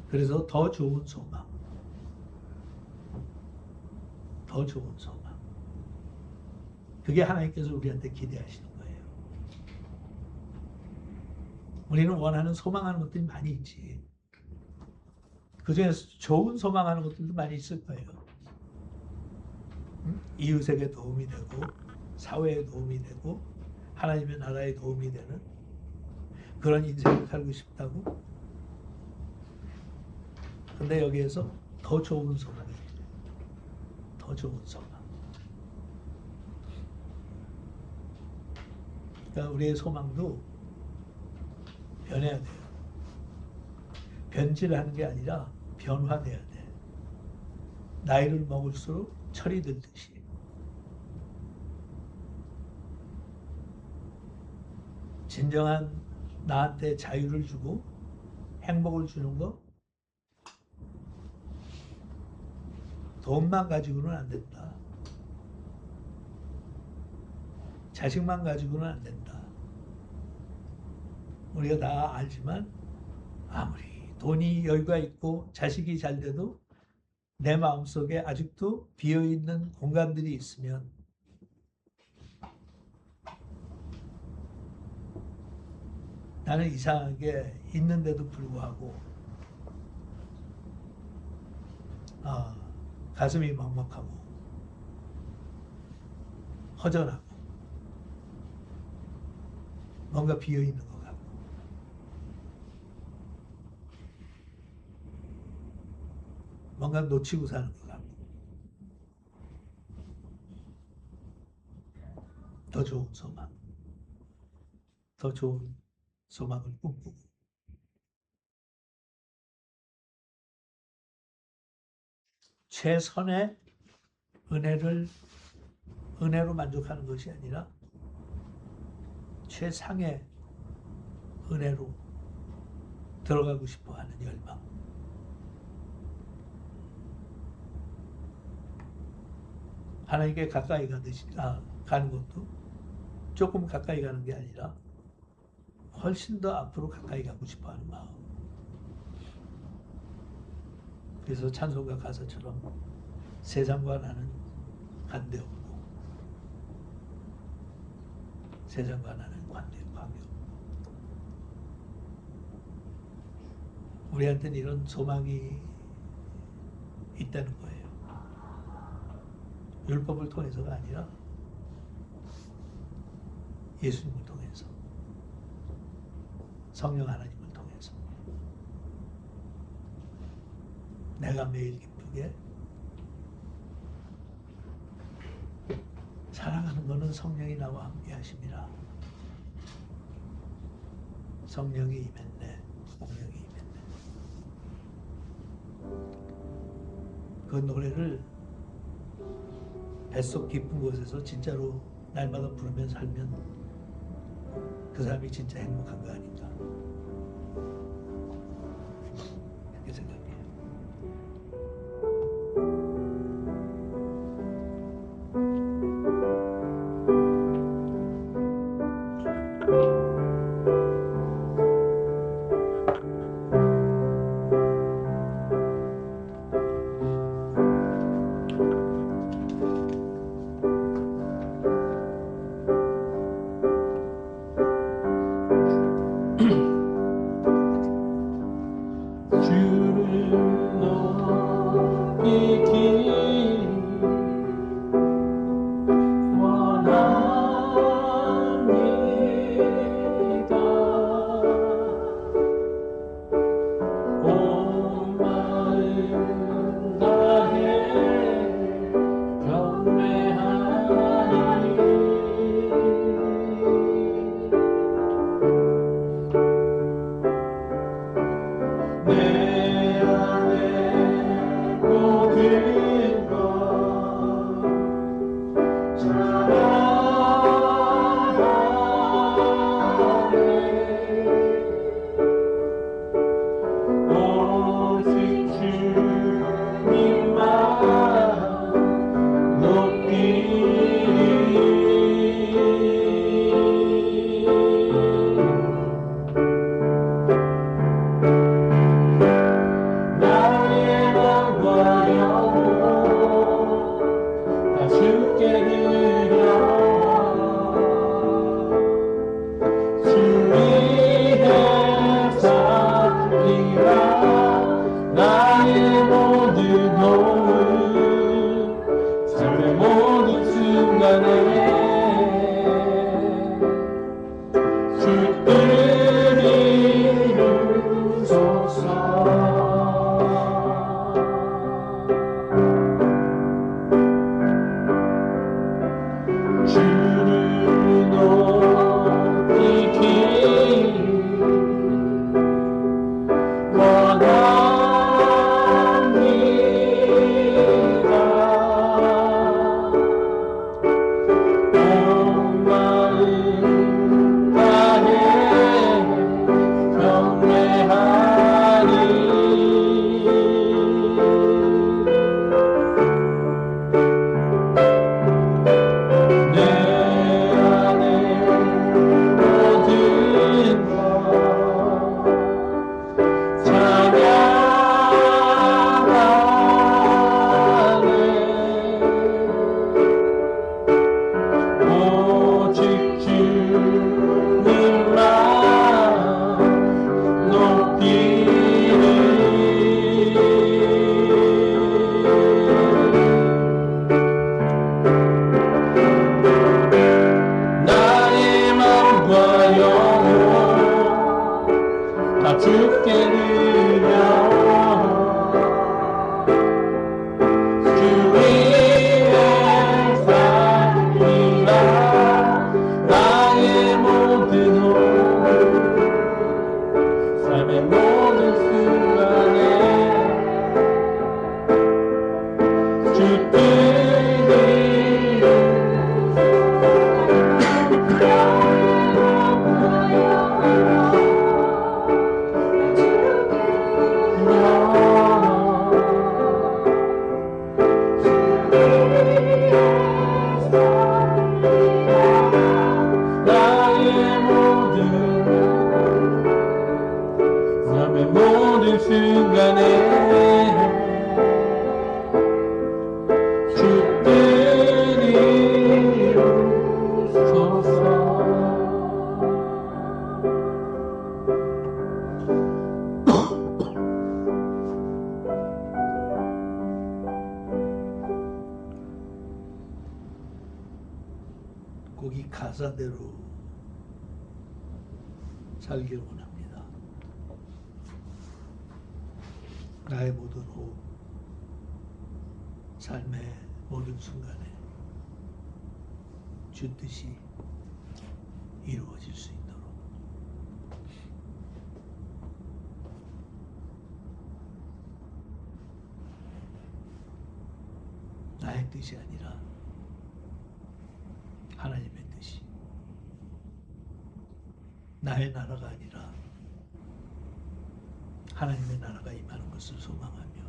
그래서 더 좋은 소망, 더 좋은 소망. 그게 하나님께서 우리한테 기대하시는 거예요. 우리는 원하는 소망하는 것들이 많이 있지. 그 중에서 좋은 소망하는 것들도 많이 있을 거예요. 이웃에게 도움이 되고 사회에 도움이 되고 하나님의 나라에 도움이 되는 그런 인생을 살고 싶다고. 근데 여기에서 더 좋은 소망이, 더 좋은 소망. 그러니까 우리의 소망도 변해야 돼요. 변질하는 게 아니라 변화돼야 돼. 나이를 먹을수록 철이 들듯이. 진정한 나한테 자유를 주고 행복을 주는 거 돈만 가지고는 안 된다. 자식만 가지고는 안 된다. 우리가 다 알지만 아무리 돈이 여유가 있고 자식이 잘 돼도 내 마음속에 아직도 비어있는 공간들이 있으면 나는 이상하게 있는데도 불구하고 가슴이 먹먹하고 허전하고 뭔가 비어있는 것 같고 뭔가 놓치고 사는 것 같고 더 좋은 소망, 더 좋은 소망을 꿈꾸고 최선의 은혜로 만족하는 것이 아니라 최상의 은혜로 들어가고 싶어 하는 열망. 하나님께 가까이 가는 것도 조금 가까이 가는 게 아니라 훨씬 더 앞으로 가까이 가고 싶어 하는 마음. 그래서 찬송가 가사처럼 세상과 나는 관계없고 세상과 나는 관계없고 우리한테는 이런 소망이 있다는 거예요. 율법을 통해서가 아니라 예수님을 통해서 성령 하나님을 통해서 내가 매일 기쁘게 살아가는 것은 성령이 나와 함께 하심이라. 성령이 임했네. 성령이 임했네. 그 노래를 뱃속 깊은 곳에서 진짜로 날마다 부르며 살면 그 사람이 진짜 행복한 거 아닌가 그렇게 생각해요. 주를 높이기 원합니다. 온 마음 다해 경배하리. 내 안에 모든 것 자랑하네. 오직 주님만 높이리. 나의 마음과 영혼 다 주께 드려 주 위에 살리라. 나의 모든 도움 삶의 모든 순간에 주 뜻을 이루소서. 주를 높이기 원합니다. 온 마음 다해 경배하리. 내 안에 모든 것 찬양하네. 오직 주님만 높이리. 나의 맘과 영혼 다 주께 드려 주 위에 살리라. 나의 모든 호 삶의 모든 순간에 주 뜻을 나의 모든 삶의 모든 순간에 주 뜻을 이루소서. 꼭 이 가사대로 살길 원합니다. 나의 모든 호흡, 삶의 모든 순간에 주 뜻이 이루어질 수 있도록 나의 뜻이 아니라 하나님의 뜻이 나의 나라가 아니라 하나님의 나라가 임하는 것을 소망하며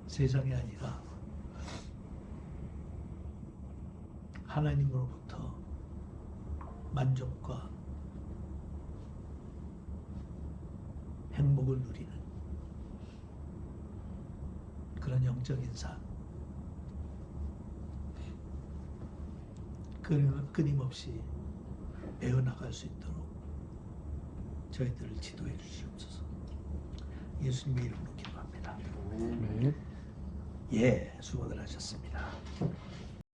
세상이 아니라 하나님으로부터 만족과 행복을 누리는 그런 영적인 삶, 끊임없이 배워나갈 수 있도록 저희들을 지도해 주시옵소서. 예수님의 이름으로 기도합니다. 네. 예, 수고들 하셨습니다.